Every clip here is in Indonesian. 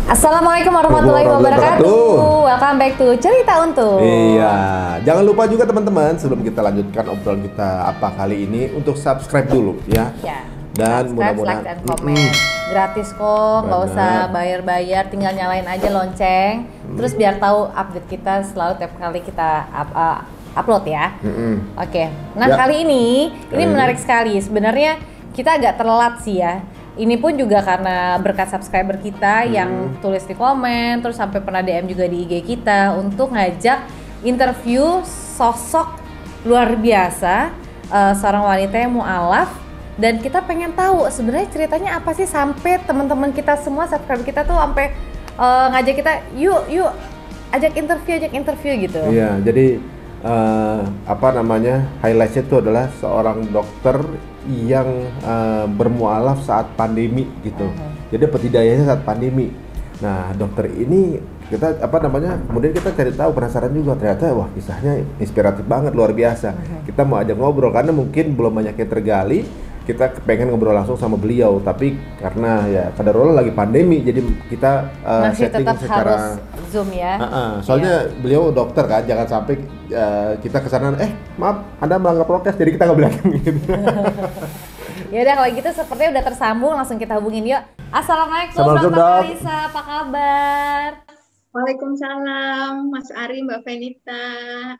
Assalamualaikum warahmatullahi wabarakatuh. Welcome back to Cerita Untung. Iya, jangan lupa juga teman-teman sebelum kita lanjutkan obrolan kita apa kali ini untuk subscribe dulu ya. Ya. Dan Subscribe, mudah-mudahan like, dan komen. Gratis kok, nggak usah bayar-bayar, tinggal nyalain aja lonceng. Terus biar tahu update kita selalu tiap kali kita upload ya. Oke. Nah, kali ini menarik sekali. Sebenarnya kita agak telat sih ya. Ini pun juga karena berkat subscriber kita yang tulis di komen, terus sampai pernah DM juga di IG kita untuk ngajak interview sosok luar biasa, seorang wanita yang mu'alaf, dan kita pengen tahu sebenarnya ceritanya apa sih sampai teman-teman kita semua subscriber kita tuh sampai ngajak kita yuk ajak interview gitu. Iya, jadi highlightnya itu adalah seorang dokter yang bermualaf saat pandemi gitu. Jadi petidayanya saat pandemi. Nah, dokter ini kita kemudian kita cari tahu, penasaran juga, ternyata wah kisahnya inspiratif banget, luar biasa. Kita mau ajak ngobrol karena mungkin belum banyak yang tergali. Kita pengen ngobrol langsung sama beliau, tapi karena ya kadarullah lagi pandemi, jadi kita masih setting tetap secara harus Zoom ya. Soalnya beliau dokter kan, jangan sampai kita kesana, maaf, Anda melanggar prokes, jadi kita nggak bilang gitu. Ya udah kalau gitu sepertinya udah tersambung, langsung kita hubungin yuk. Assalamualaikum Assalamualaikum, Dr. Dok. Kalisa, apa kabar? Waalaikumsalam, Mas Ari, Mbak Venita.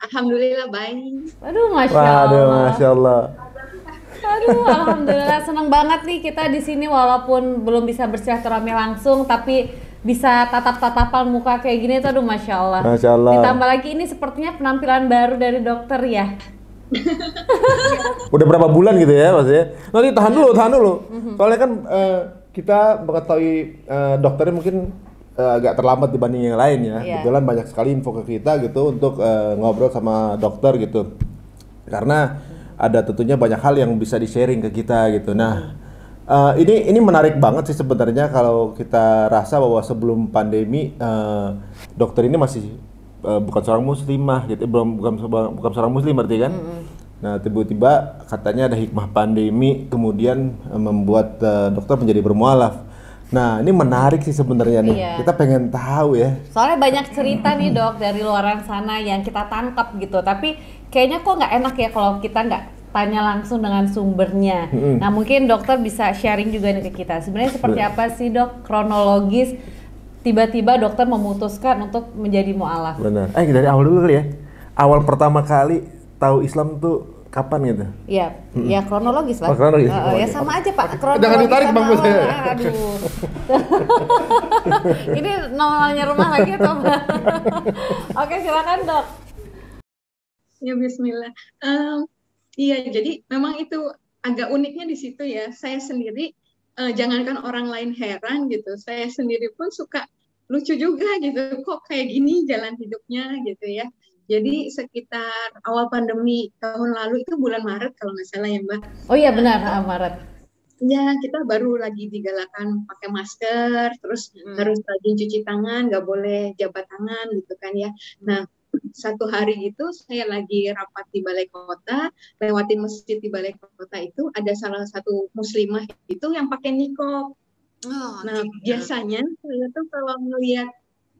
Alhamdulillah baik. Aduh, Masya Allah. Waduh, Masya Allah. Aduh, alhamdulillah seneng banget nih kita di sini walaupun belum bisa bersilaturahmi langsung, tapi bisa tatap-tatapan muka kayak gini tuh, aduh Masya Allah. Masya Allah. Ditambah lagi ini sepertinya penampilan baru dari dokter ya. Udah berapa bulan gitu ya maksudnya? Nanti tahan dulu. Soalnya kan kita mengetahui dokternya mungkin agak terlambat dibanding yang lain ya. Iya. Kebetulan banyak sekali info ke kita gitu untuk ngobrol sama dokter gitu. Karena ada tentunya banyak hal yang bisa di-sharing ke kita gitu. Nah, ini menarik banget sih sebenarnya kalau kita rasa bahwa sebelum pandemi dokter ini masih bukan seorang muslimah gitu, bukan seorang muslim berarti kan. Nah, tiba-tiba katanya ada hikmah pandemi kemudian membuat dokter menjadi bermualaf. Nah, ini menarik sih sebenarnya nih. Iya. Kita pengen tahu ya. Soalnya banyak cerita nih dok dari luaran sana yang kita tangkap gitu, tapi kayaknya kok nggak enak ya kalau kita nggak tanya langsung dengan sumbernya. Nah, mungkin dokter bisa sharing juga nih ke kita. Sebenarnya seperti apa sih dok kronologis tiba-tiba dokter memutuskan untuk menjadi mu'alaf? Benar. Dari awal dulu kali ya. Awal pertama kali tahu Islam tuh kapan gitu? Iya, ya kronologis lah. Kronologis. Ya sama aja Pak. Kronologis. Jangan ditarik Bang Bos. Aduh. Ini normalnya rumah lagi atau apa? Oke, silakan dok. Ya Bismillah. Iya, jadi memang itu agak uniknya di situ ya. Saya sendiri, jangankan orang lain heran gitu, saya sendiri pun suka lucu juga gitu. Kok kayak gini jalan hidupnya gitu ya. Jadi sekitar awal pandemi tahun lalu itu bulan Maret kalau nggak salah ya Mbak. Oh iya benar, Maret. Ya, kita baru lagi digalakan pakai masker, terus harus rajin cuci tangan, nggak boleh jabat tangan gitu kan ya. Nah, satu hari itu saya lagi rapat di balai kota, lewatin masjid di balai kota itu ada salah satu muslimah itu yang pakai niqab. Nah, biasanya saya tuh kalau melihat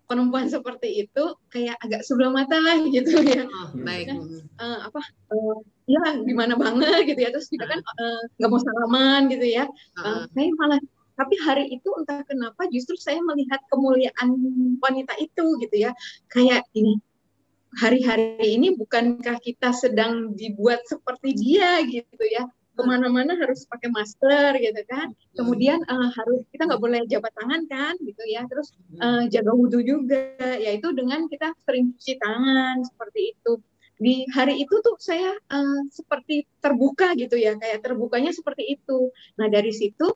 perempuan seperti itu kayak agak sebelah mata lah gitu ya. Baik. Ya gimana banget gitu ya, terus juga kan nggak mau salaman gitu ya. Saya malah, tapi hari itu entah kenapa justru saya melihat kemuliaan wanita itu gitu ya, kayak ini, hari-hari ini bukankah kita sedang dibuat seperti dia gitu ya, kemana-mana harus pakai masker gitu kan, kemudian harus, kita nggak boleh jabat tangan kan gitu ya, terus jaga wudhu juga, yaitu dengan kita sering cuci tangan seperti itu. Di hari itu tuh saya seperti terbuka gitu ya, kayak terbukanya seperti itu. Nah dari situ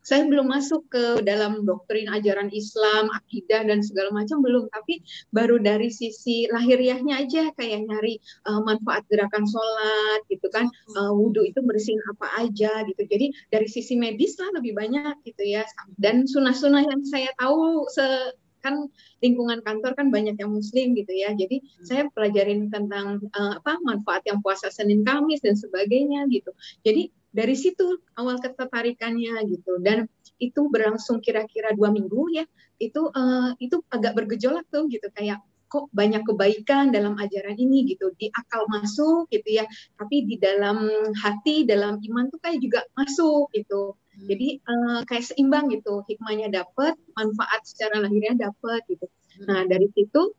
saya belum masuk ke dalam doktrin ajaran Islam, akidah dan segala macam belum, tapi baru dari sisi lahiriahnya aja, kayak nyari manfaat gerakan sholat gitu kan, wudhu itu bersihin apa aja gitu. Jadi dari sisi medis lah lebih banyak gitu ya. Dan sunah-sunah yang saya tahu kan lingkungan kantor kan banyak yang muslim gitu ya, jadi saya pelajarin tentang manfaat yang puasa Senin Kamis dan sebagainya gitu. Jadi dari situ awal ketertarikannya gitu. Dan itu berlangsung kira-kira 2 minggu ya, itu agak bergejolak tuh gitu, kayak kok banyak kebaikan dalam ajaran ini gitu, di akal masuk gitu ya, tapi di dalam hati, dalam iman tuh kayak juga masuk gitu. Jadi kayak seimbang gitu, hikmahnya dapat, manfaat secara lahirnya dapat gitu. Nah dari situ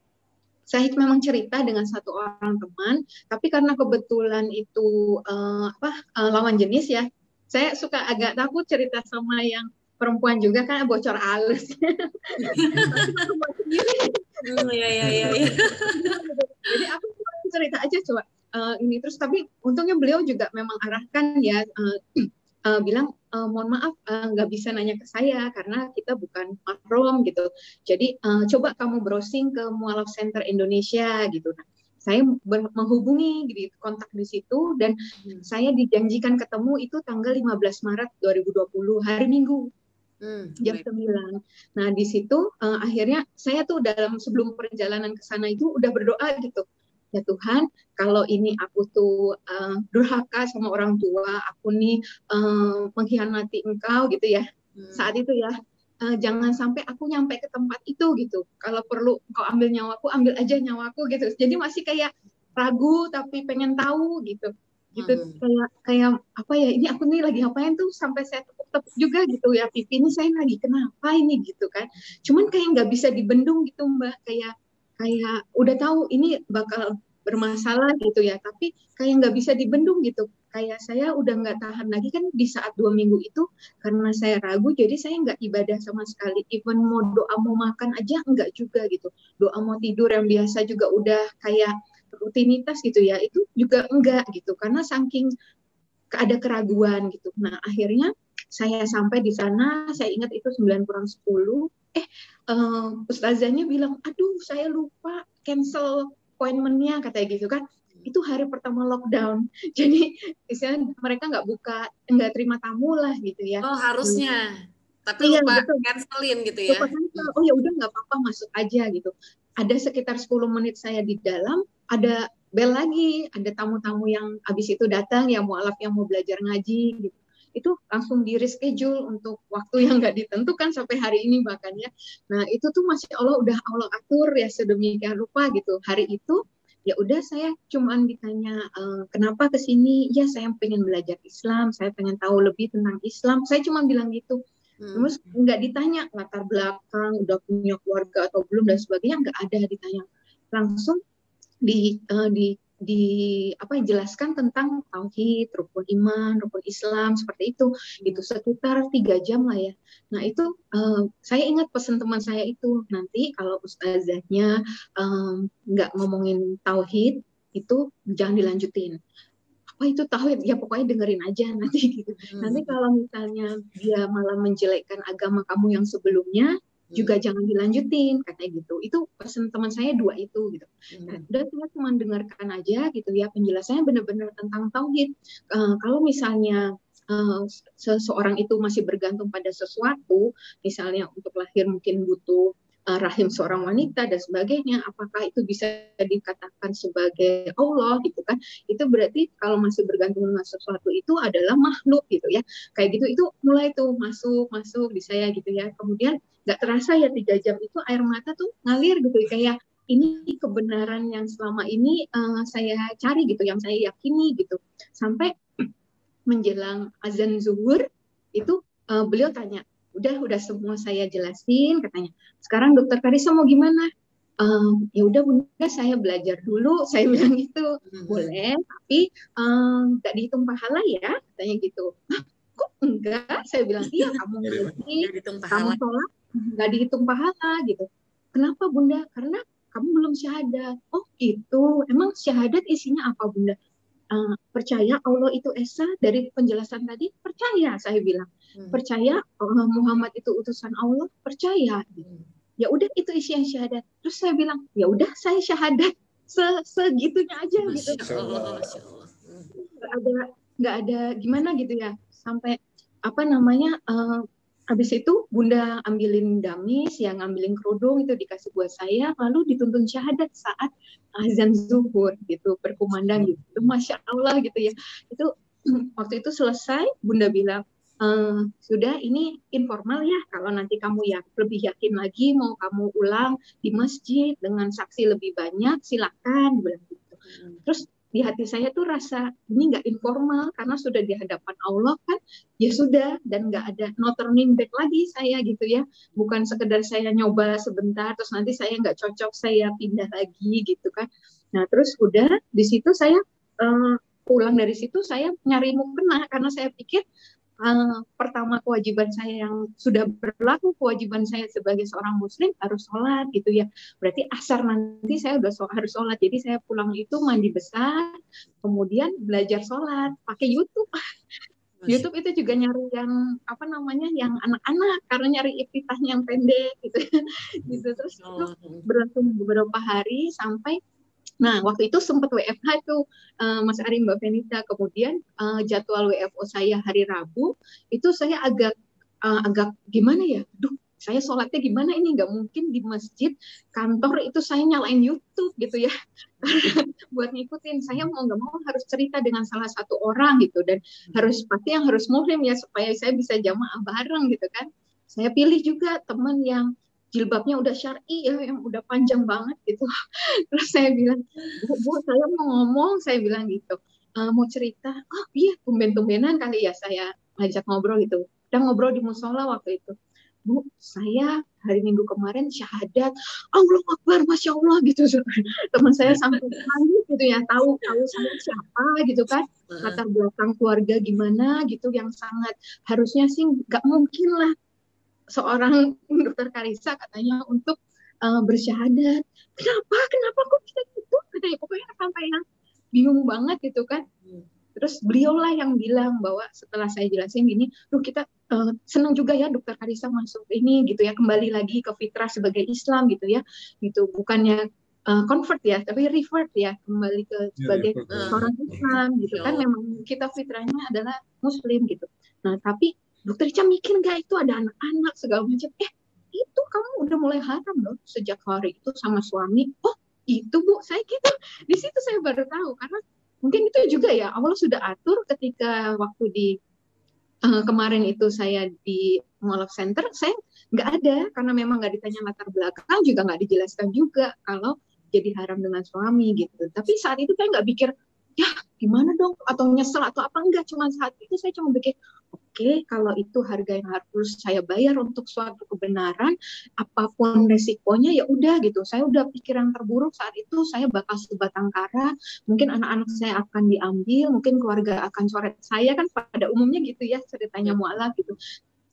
saya memang cerita dengan satu orang teman, tapi karena kebetulan itu lawan jenis ya, saya suka agak takut cerita sama yang perempuan juga kan bocor halus. Iya. Jadi aku cerita aja coba ini terus, tapi untungnya beliau juga memang arahkan ya, bilang mohon maaf nggak bisa nanya ke saya karena kita bukan mahram gitu. Jadi coba kamu browsing ke Mualaf Center Indonesia gitu. Nah, saya menghubungi gitu, kontak di situ dan saya dijanjikan ketemu itu tanggal 15 Maret 2020 hari Minggu. Jam 9. Nah di situ akhirnya saya tuh dalam sebelum perjalanan ke sana itu udah berdoa gitu, ya Tuhan kalau ini aku tuh durhaka sama orang tua, aku nih mengkhianati Engkau gitu ya, saat itu ya jangan sampai aku nyampe ke tempat itu gitu, kalau perlu Engkau ambil nyawaku, ambil aja nyawaku gitu. Jadi masih kayak ragu tapi pengen tahu gitu kayak apa ya, ini aku nih lagi ngapain tuh sampai saya tepuk-tepuk juga gitu ya, pipi ini saya lagi kenapa ini gitu kan, cuman kayak nggak bisa dibendung gitu Mbak, kayak udah tahu ini bakal bermasalah gitu ya, tapi kayak nggak bisa dibendung gitu, kayak saya udah nggak tahan lagi kan di saat 2 minggu itu, karena saya ragu jadi saya nggak ibadah sama sekali, even mau doa mau makan aja enggak juga gitu, doa mau tidur yang biasa juga udah kayak rutinitas gitu ya, itu juga enggak gitu, karena saking ada keraguan gitu. Nah akhirnya saya sampai di sana, saya ingat itu 9 kurang 10, ustazahnya bilang, aduh saya lupa cancel appointment-nya katanya gitu kan, itu hari pertama lockdown, jadi misalnya mereka nggak buka, nggak terima tamu lah gitu ya. Oh harusnya, tapi iya, lupa betul. cancelin gitu ya. Lupa cancel. Oh ya udah nggak apa-apa masuk aja gitu. Ada sekitar 10 menit saya di dalam, ada bel lagi, ada tamu-tamu yang habis itu datang, yang mualaf yang mau belajar ngaji gitu. Itu langsung di reschedule untuk waktu yang nggak ditentukan sampai hari ini bahkan ya. Nah itu tuh Masya Allah udah Allah atur ya sedemikian rupa gitu. Hari itu ya udah saya cuman ditanya kenapa ke sini, ya saya pengen belajar Islam, saya pengen tahu lebih tentang Islam, saya cuma bilang gitu. Terus nggak ditanya latar belakang, udah punya keluarga atau belum dan sebagainya, nggak ada ditanya, langsung dijelaskan tentang tauhid, rukun iman, rukun Islam seperti itu. Itu sekitar 3 jam lah ya. Nah itu saya ingat pesan teman saya itu, nanti kalau ustazahnya nggak ngomongin tauhid itu jangan dilanjutin. Apa itu tauhid? Ya pokoknya dengerin aja nanti gitu. Nanti kalau misalnya dia malah menjelekkan agama kamu yang sebelumnya, juga jangan dilanjutin katanya gitu. Itu pesan teman saya 2 itu gitu. Nah, udah saya cuma dengarkan aja gitu ya, penjelasannya benar-benar tentang tauhid. Kalau misalnya seseorang itu masih bergantung pada sesuatu, misalnya untuk lahir mungkin butuh rahim seorang wanita dan sebagainya, apakah itu bisa dikatakan sebagai Allah gitu kan? Itu berarti kalau masih bergantung dengan sesuatu itu adalah makhluk gitu ya. Kayak gitu itu mulai tuh masuk di saya gitu ya. Kemudian nggak terasa ya 3 jam itu air mata tuh ngalir gitu, kayak ini kebenaran yang selama ini saya cari gitu, yang saya yakini gitu. Sampai menjelang azan zuhur itu beliau tanya, udah semua saya jelasin katanya. Sekarang Dokter Karissa mau gimana? Ya udah Bunda, saya belajar dulu, saya bilang gitu. Boleh, tapi nggak dihitung pahala ya, katanya gitu. Hah, kok enggak? Saya bilang iya, kamu ngaji, kamu sholat, nggak dihitung pahala gitu. Kenapa Bunda? Karena kamu belum syahadat. Oh gitu, emang syahadat isinya apa Bunda? Percaya Allah itu esa, dari penjelasan tadi percaya, saya bilang percaya Muhammad itu utusan Allah, percaya. Ya udah itu isian syahadat. Terus saya bilang ya udah saya syahadat segitunya aja gitu. Nggak ada gimana gitu ya, sampai habis itu Bunda ambilin gamis, yang ngambilin kerudung itu dikasih buat saya, lalu dituntun syahadat saat azan zuhur gitu, berkumandang gitu. Masya Allah gitu ya. Itu waktu itu selesai, Bunda bilang, sudah ini informal ya, kalau nanti kamu ya lebih yakin lagi mau kamu ulang di masjid dengan saksi lebih banyak silakan bilang gitu. Terus di hati saya tuh rasa ini nggak informal karena sudah di hadapan Allah kan, ya sudah, dan nggak ada no turning back lagi saya gitu ya, bukan sekedar saya nyoba sebentar terus nanti saya nggak cocok saya pindah lagi gitu kan. Nah terus udah di situ saya pulang dari situ saya nyari mukena karena saya pikir pertama kewajiban saya yang sudah berlaku, kewajiban saya sebagai seorang muslim harus sholat gitu ya, berarti asar nanti saya udah harus sholat, jadi saya pulang itu mandi besar kemudian belajar sholat pakai YouTube. YouTube itu juga nyari yang apa namanya yang anak-anak karena nyari iftitahnya yang pendek gitu. Gitu terus itu berlangsung beberapa hari sampai waktu itu sempat WFH itu Mas Ari, Mbak Venita, kemudian jadwal WFO saya hari Rabu itu saya agak gimana ya, saya sholatnya gimana ini, nggak mungkin di masjid kantor itu saya nyalain YouTube gitu ya buat ngikutin, saya mau nggak mau harus cerita dengan salah satu orang gitu, dan harus pasti yang harus muslim ya supaya saya bisa jamaah bareng gitu kan. Saya pilih juga teman yang jilbabnya udah syar'i ya, yang udah panjang banget gitu. Terus saya bilang, Bu, saya mau ngomong, saya bilang gitu, mau cerita. Oh iya, tumben-tumbenan kali ya saya ngajak ngobrol gitu. Kita ngobrol di musola waktu itu. Bu, saya hari Minggu kemarin syahadat, Allah Akbar, Masya Allah gitu. Teman saya sampai nangis gitu ya, tahu saya siapa gitu kan, latar belakang keluarga gimana gitu, yang sangat harusnya sih nggak mungkin lah seorang dokter Karissa katanya untuk bersyahadat. Kenapa kok bisa gitu? Katanya pokoknya sampai yang bingung banget gitu kan. Terus beliaulah yang bilang bahwa setelah saya jelasin gini, kita senang juga ya dokter Karissa masuk ini gitu ya, kembali lagi ke fitrah sebagai Islam gitu ya, gitu, bukannya convert ya, tapi revert ya, kembali ke sebagai orang Islam gitu kan, memang kita fitrahnya adalah Muslim gitu. Nah tapi dokter Ica mikir nggak itu ada anak-anak segala macam, itu kamu udah mulai haram loh sejak hari itu sama suami. Oh itu Bu, saya gitu, di situ saya baru tahu, karena mungkin itu juga ya Allah sudah atur ketika waktu di kemarin itu saya di Mualaf Center, saya nggak ada, karena memang nggak ditanya latar belakang, juga nggak dijelaskan juga kalau jadi haram dengan suami gitu. Tapi saat itu saya nggak pikir, ya gimana dong, atau nyesel atau apa, enggak, cuma saat itu saya cuma pikir, oke, kalau itu harga yang harus saya bayar untuk suatu kebenaran, apapun resikonya ya udah gitu. Saya udah pikiran terburuk saat itu, saya bakal sebatang kara, mungkin anak-anak saya akan diambil, mungkin keluarga akan coret saya, kan pada umumnya gitu ya ceritanya mualaf gitu.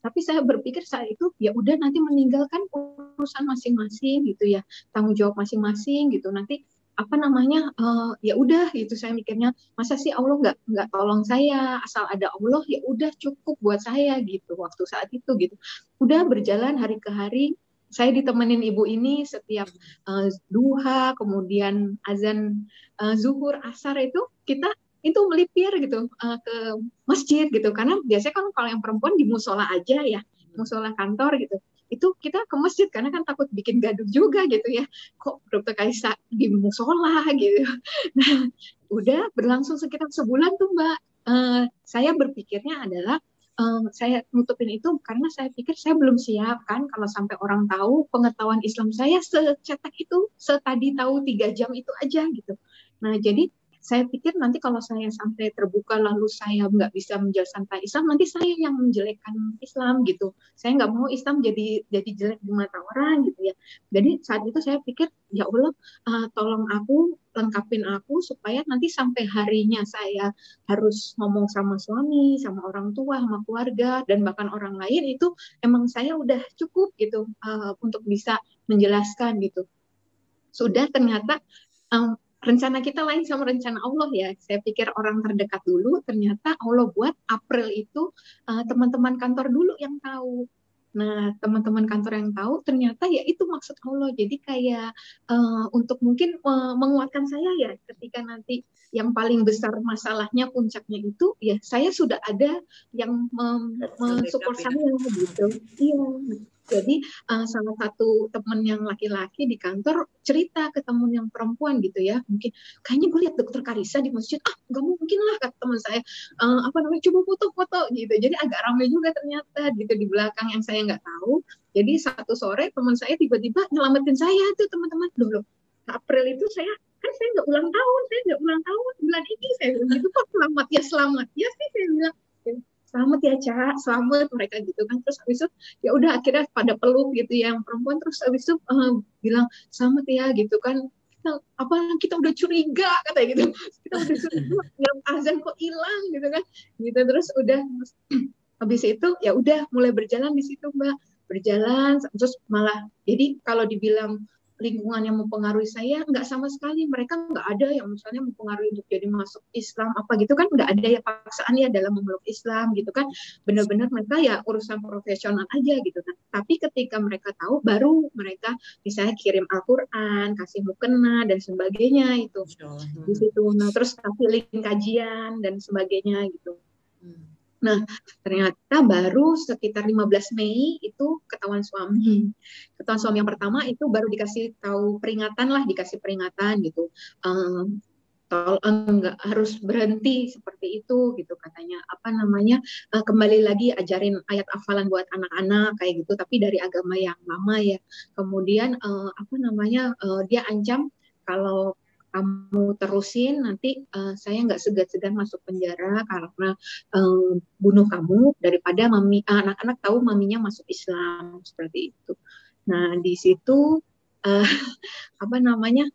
Tapi saya berpikir saat itu ya udah, nanti meninggalkan urusan masing-masing gitu ya, tanggung jawab masing-masing gitu. Nanti apa namanya ya udah gitu, saya mikirnya masa sih Allah nggak tolong saya, asal ada Allah ya udah cukup buat saya gitu waktu saat itu gitu. Udah berjalan hari ke hari, saya ditemenin ibu ini setiap duha, kemudian azan zuhur, asar itu kita itu melipir gitu ke masjid gitu, karena biasanya kan kalau yang perempuan di musola aja ya, musola kantor gitu, itu kita ke masjid karena kan takut bikin gaduh juga gitu ya, kok dokter Kaisa di musola gitu. Nah udah berlangsung sekitar sebulan tuh Mbak, saya berpikirnya adalah saya nutupin itu karena saya pikir saya belum siap kan kalau sampai orang tahu pengetahuan Islam saya secetak itu, setadi tahu 3 jam itu aja gitu. Nah jadi saya pikir nanti kalau saya sampai terbuka lalu saya nggak bisa menjelaskan tentang Islam, nanti saya yang menjelekkan Islam gitu. Saya nggak mau Islam jadi jelek di mata orang gitu ya. Jadi saat itu saya pikir, ya Allah, tolong aku, lengkapin aku supaya nanti sampai harinya saya harus ngomong sama suami, sama orang tua, sama keluarga, dan bahkan orang lain, itu emang saya udah cukup gitu untuk bisa menjelaskan gitu. Sudah ternyata rencana kita lain sama rencana Allah ya. Saya pikir orang terdekat dulu, ternyata Allah buat April itu teman-teman kantor dulu yang tahu. Nah, teman-teman kantor yang tahu ternyata ya itu maksud Allah. Jadi kayak untuk mungkin menguatkan saya ya, ketika nanti yang paling besar masalahnya, puncaknya itu, ya saya sudah ada yang mensupport saya gitu. Iya. Jadi salah satu teman yang laki-laki di kantor cerita ke teman yang perempuan gitu ya, mungkin kayaknya gue lihat dokter Karissa di masjid, nggak mungkin lah kata teman saya, apa namanya, coba foto-foto gitu. Jadi agak ramai juga ternyata gitu di belakang yang saya nggak tahu. Jadi satu sore teman saya tiba-tiba nyelamatin saya tuh teman-teman, loh April itu saya nggak ulang tahun, bulan ini saya bilang gitu, kok selamat ya sih saya bilang. Selamat ya Cak, selamat mereka gitu kan. Terus habis itu ya udah akhirnya pada peluk gitu ya yang perempuan, terus habis itu bilang selamat ya gitu kan. Kita udah curiga katanya gitu. Kita udah curiga yang azan kok hilang gitu kan. Gitu terus udah habis itu ya udah mulai berjalan di situ Mbak. Berjalan terus malah jadi kalau dibilang lingkungan yang mempengaruhi saya nggak sama sekali, mereka nggak ada yang misalnya mempengaruhi untuk jadi masuk Islam apa gitu kan, nggak ada ya paksaan ya dalam memeluk Islam gitu kan, benar-benar mereka ya urusan profesional aja gitu kan. Tapi ketika mereka tahu baru mereka misalnya kirim Al-Quran, kasih mukena dan sebagainya itu di situ. Nah terus kasih link kajian dan sebagainya gitu. Nah, ternyata baru sekitar 15 Mei itu ketahuan suami. Ketahuan suami yang pertama itu baru dikasih tahu peringatan gitu. Nggak harus berhenti seperti itu gitu katanya. Apa namanya? Kembali lagi ajarin ayat hafalan buat anak-anak kayak gitu, tapi dari agama yang lama ya. Kemudian apa namanya? Dia ancam kalau kamu terusin nanti saya nggak segan-segan masuk penjara karena bunuh kamu daripada anak-anak tahu maminya masuk Islam seperti itu. Nah di situ apa namanya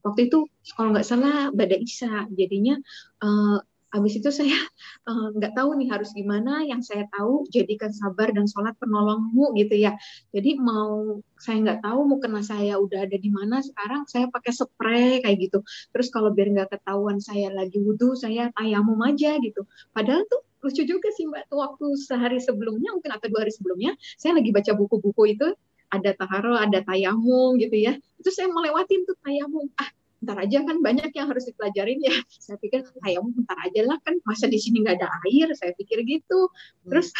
waktu itu kalau nggak salah Bada Isya, jadinya habis itu saya nggak tahu nih harus gimana. Yang saya tahu jadikan sabar dan sholat penolongmu gitu ya. Jadi saya nggak tahu mau kena saya udah ada di mana sekarang, saya pakai spray kayak gitu. Terus kalau biar nggak ketahuan saya lagi wudhu, saya tayamum aja gitu. Padahal tuh lucu juga sih Mbak, tuh waktu sehari sebelumnya mungkin atau 2 hari sebelumnya saya lagi baca buku-buku itu, ada taharo, ada tayamum gitu ya. Itu saya melewatin tuh tayamum. Ntar aja kan banyak yang harus dipelajarin ya. Saya pikir tayamum ntar aja lah kan, masa di sini nggak ada air, saya pikir gitu. Terus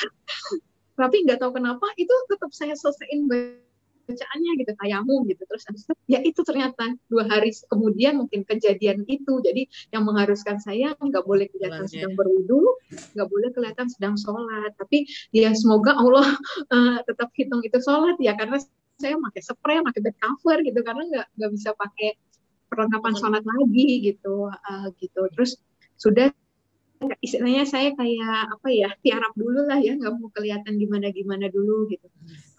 tapi nggak tahu kenapa itu tetap saya selesaiin bacaannya gitu, tayamum gitu. Terus habis itu ya itu ternyata 2 hari kemudian mungkin kejadian itu. Jadi yang mengharuskan saya nggak boleh kelihatan sedang berwudu, nggak boleh kelihatan sedang sholat. Tapi ya semoga Allah tetap hitung itu sholat ya, karena saya pakai spray, pakai bed cover gitu, karena nggak bisa pakai perlengkapan sholat lagi gitu. Terus sudah istilahnya saya kayak apa ya, tiarap dulu lah ya, nggak mau kelihatan gimana dulu gitu.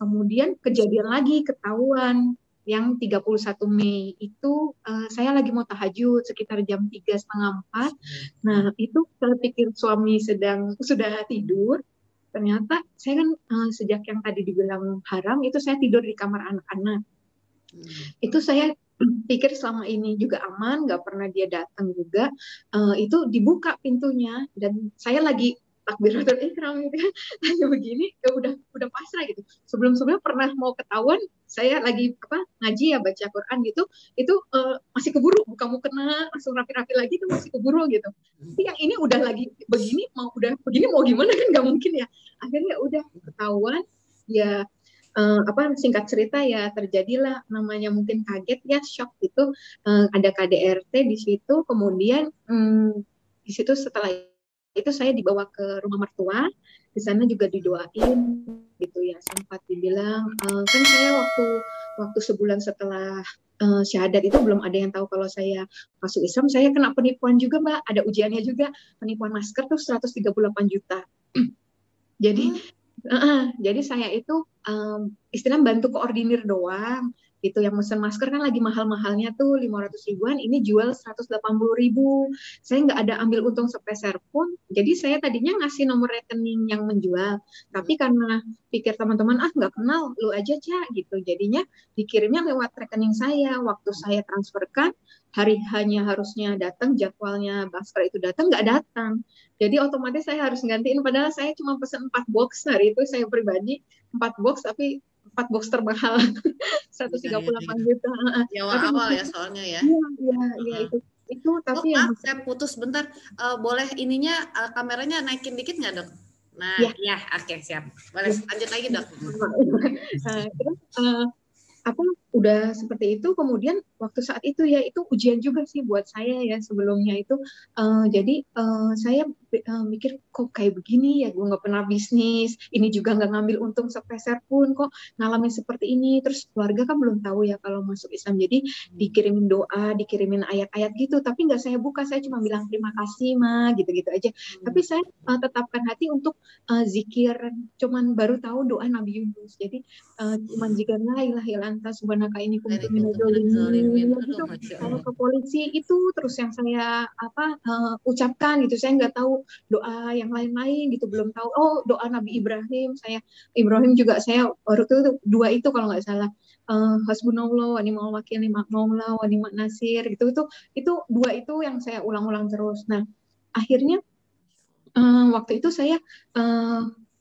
Kemudian kejadian lagi ketahuan yang 31 Mei itu saya lagi mau tahajud sekitar jam 3:30, 4. Nah itu saya pikir suami sudah tidur. Ternyata saya kan sejak yang tadi dibilang haram itu saya tidur di kamar anak-anak. Itu saya pikir selama ini juga aman, nggak pernah dia datang juga. Itu dibuka pintunya dan saya lagi takbiratul ihram gitu kan, lagi begini ya udah pasrah gitu. Sebelum-sebelumnya pernah mau ketahuan saya lagi ngaji ya, baca Quran gitu, itu masih keburu buka mukena langsung rapi-rapi lagi, itu masih keburu gitu. Tapi yang ini udah lagi begini mau gimana kan nggak mungkin ya. Akhirnya udah ketahuan ya. Singkat cerita ya terjadilah namanya mungkin kaget ya, shock gitu. Ada KDRT di situ, kemudian di situ setelah itu saya dibawa ke rumah mertua, di sana juga didoain gitu ya. Sempat dibilang kan saya waktu sebulan setelah syahadat itu belum ada yang tahu kalau saya masuk Islam. Saya kena penipuan juga Mbak, ada ujiannya juga, penipuan masker tuh 138 juta. Jadi saya itu istilahnya bantu koordinir doang gitu. Yang mesen masker kan lagi mahal-mahalnya tuh 500 ribuan, ini jual 180 ribu. Saya nggak ada ambil untung sepeser pun. Jadi saya tadinya ngasih nomor rekening yang menjual, tapi karena pikir teman-teman nggak kenal, lu aja Cak gitu, jadinya dikirimnya lewat rekening saya. Waktu saya transferkan, hari hanya harusnya datang, jadwalnya masker itu datang, nggak datang. Jadi otomatis saya harus gantiin, padahal saya cuma pesan 4 box hari itu, saya pribadi 4 box, tapi 4 box terbahal 138 juta. Yang awal ya soalnya ya. Iya itu tapi maaf, saya putus bentar. Boleh ininya kameranya naikin dikit nggak Dok? Nah, ya, oke, siap. Boleh lanjut lagi, Dok. Terus apa udah seperti itu, kemudian waktu saat itu ya itu ujian juga sih buat saya ya sebelumnya itu. Jadi saya mikir kok kayak begini ya, gue nggak pernah bisnis, ini juga nggak ngambil untung sepeser pun, kok ngalamin seperti ini. Terus keluarga kan belum tahu ya kalau masuk Islam, jadi dikirimin doa, dikirimin ayat-ayat gitu, tapi nggak saya buka, saya cuma bilang terima kasih ma, gitu-gitu aja. Tapi saya tetapkan hati untuk zikir, cuman baru tahu doa Nabi Yunus. Jadi cuman jika la ilaha illa anta subhanaka inni kuntu minadz dzalimin gitu. Kalau ke polisi itu terus yang saya ucapkan gitu. Saya nggak tahu doa yang lain-lain gitu, belum tahu. Oh, doa Nabi Ibrahim, Ibrahim juga saya baru tuh dua itu kalau nggak salah. Hasbunallah wa ni'mal wakil, ni'mal maula wa ni'man nasir gitu. Itu dua itu yang saya ulang-ulang terus. Nah, akhirnya waktu itu saya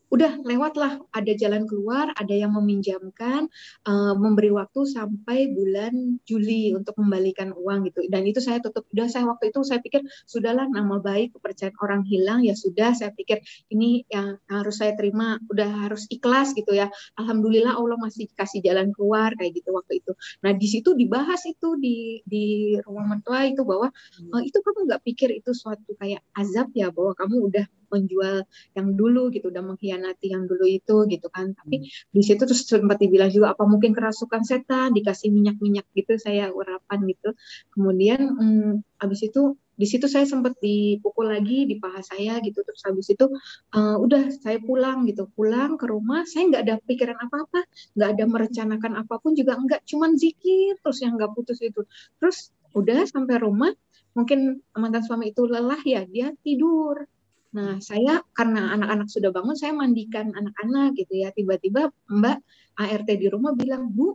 udah lewatlah, ada jalan keluar, ada yang meminjamkan, memberi waktu sampai bulan Juli untuk membalikan uang gitu. Dan itu saya tutup. Udah, saya waktu itu saya pikir sudahlah, nama baik, kepercayaan orang hilang, ya sudah, saya pikir ini yang harus saya terima, udah harus ikhlas gitu ya. Alhamdulillah Allah masih kasih jalan keluar kayak gitu waktu itu. Nah, di situ dibahas itu di rumah mertua itu bahwa itu kamu nggak pikir itu suatu kayak azab ya, bahwa kamu udah menjual yang dulu gitu, udah mengkhianati yang dulu itu gitu kan. Tapi di situ terus sempat dibilang juga apa mungkin kerasukan setan, dikasih minyak-minyak gitu, saya urapan gitu. Kemudian habis itu di situ saya sempat dipukul lagi di paha saya gitu. Terus habis itu udah saya pulang gitu, pulang ke rumah, saya nggak ada pikiran apa-apa, nggak ada merencanakan apapun juga, nggak, cuman zikir terus yang nggak putus itu. Terus udah sampai rumah, mungkin mantan suami itu lelah ya, dia tidur. Nah, saya karena anak-anak sudah bangun, saya mandikan anak-anak gitu ya. Tiba-tiba Mbak ART di rumah bilang, Bu,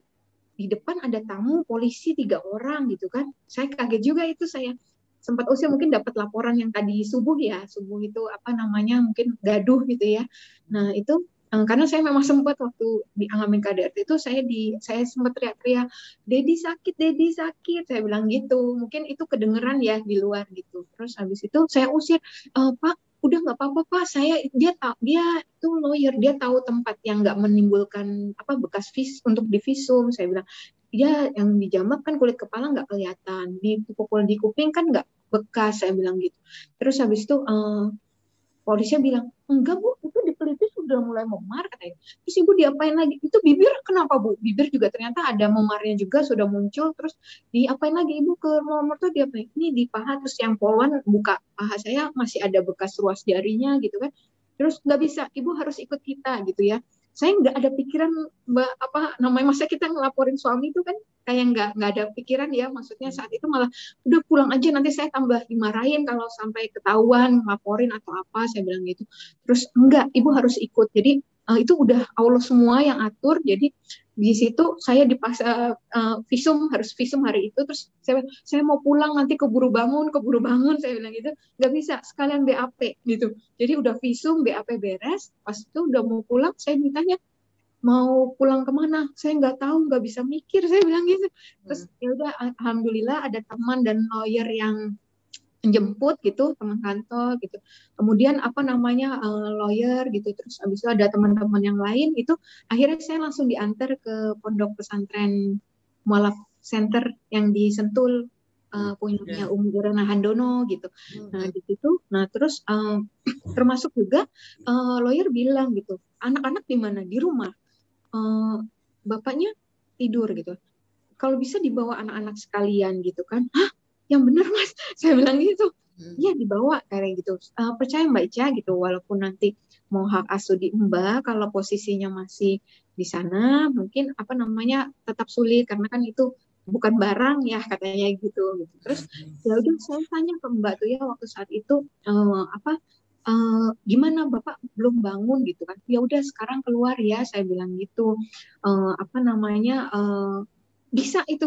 di depan ada tamu polisi 3 orang gitu kan. Saya kaget juga itu, saya sempat usia mungkin dapat laporan yang tadi subuh ya. Subuh itu apa namanya, mungkin gaduh gitu ya. Nah, itu karena saya memang sempat waktu di Alamin KDRT itu saya sempat teriak-teriak, Dedi sakit, saya bilang gitu. Mungkin itu kedengeran ya di luar gitu. Terus habis itu saya usir, Pak, udah nggak apa-apa Pak, dia itu lawyer, dia tahu tempat yang nggak menimbulkan bekas untuk divisum. Saya bilang, dia yang dijambak kan kulit kepala nggak kelihatan, dipukul di kuping kan nggak bekas, saya bilang gitu. Terus habis itu polisnya bilang, enggak Bu, itu diteliti sudah mulai memar katanya. Terus Ibu diapain lagi? Itu bibir kenapa Bu? Bibir juga ternyata ada memarnya juga sudah muncul. Terus diapain lagi Ibu ke nomor tuh, diapain? Ini di paha. Terus yang poluan buka paha saya masih ada bekas ruas jarinya gitu kan. Terus nggak bisa, Ibu harus ikut kita gitu ya. Saya nggak ada pikiran masa kita ngelaporin suami itu kan kayak nggak ada pikiran ya, maksudnya saat itu malah udah pulang aja, nanti saya tambah dimarahin kalau sampai ketahuan ngelaporin atau apa, saya bilang gitu. Terus enggak, Ibu harus ikut. Jadi itu udah Allah semua yang atur. Jadi di situ saya dipaksa harus visum hari itu. Terus saya mau pulang, nanti keburu bangun, saya bilang gitu. Nggak bisa, sekalian BAP gitu. Jadi udah visum, BAP beres, pas itu udah mau pulang, saya ditanya mau pulang kemana, saya nggak tahu, nggak bisa mikir, saya bilang gitu. Terus ya udah, alhamdulillah ada teman dan lawyer yang menjemput gitu, teman kantor gitu. Kemudian lawyer gitu. Terus habis itu ada teman-teman yang lain itu, akhirnya saya langsung diantar ke pondok pesantren Mualaf Center yang di Sentul, punyanya Umi Irena Handono gitu. Nah di situ, terus termasuk juga lawyer bilang gitu, anak-anak di mana? Di rumah. Bapaknya tidur gitu. Kalau bisa dibawa anak-anak sekalian gitu kan. Hah? Yang benar Mas, saya bilang gitu. Iya dibawa kayak gitu. Percaya Mbak Ica gitu, walaupun nanti mau hak asuh di Mbak, kalau posisinya masih di sana mungkin tetap sulit karena kan itu bukan barang ya katanya gitu. Terus ya udah saya tanya ke Mbak tuh ya waktu saat itu gimana Bapak belum bangun gitu kan? Ya udah sekarang keluar ya, saya bilang gitu.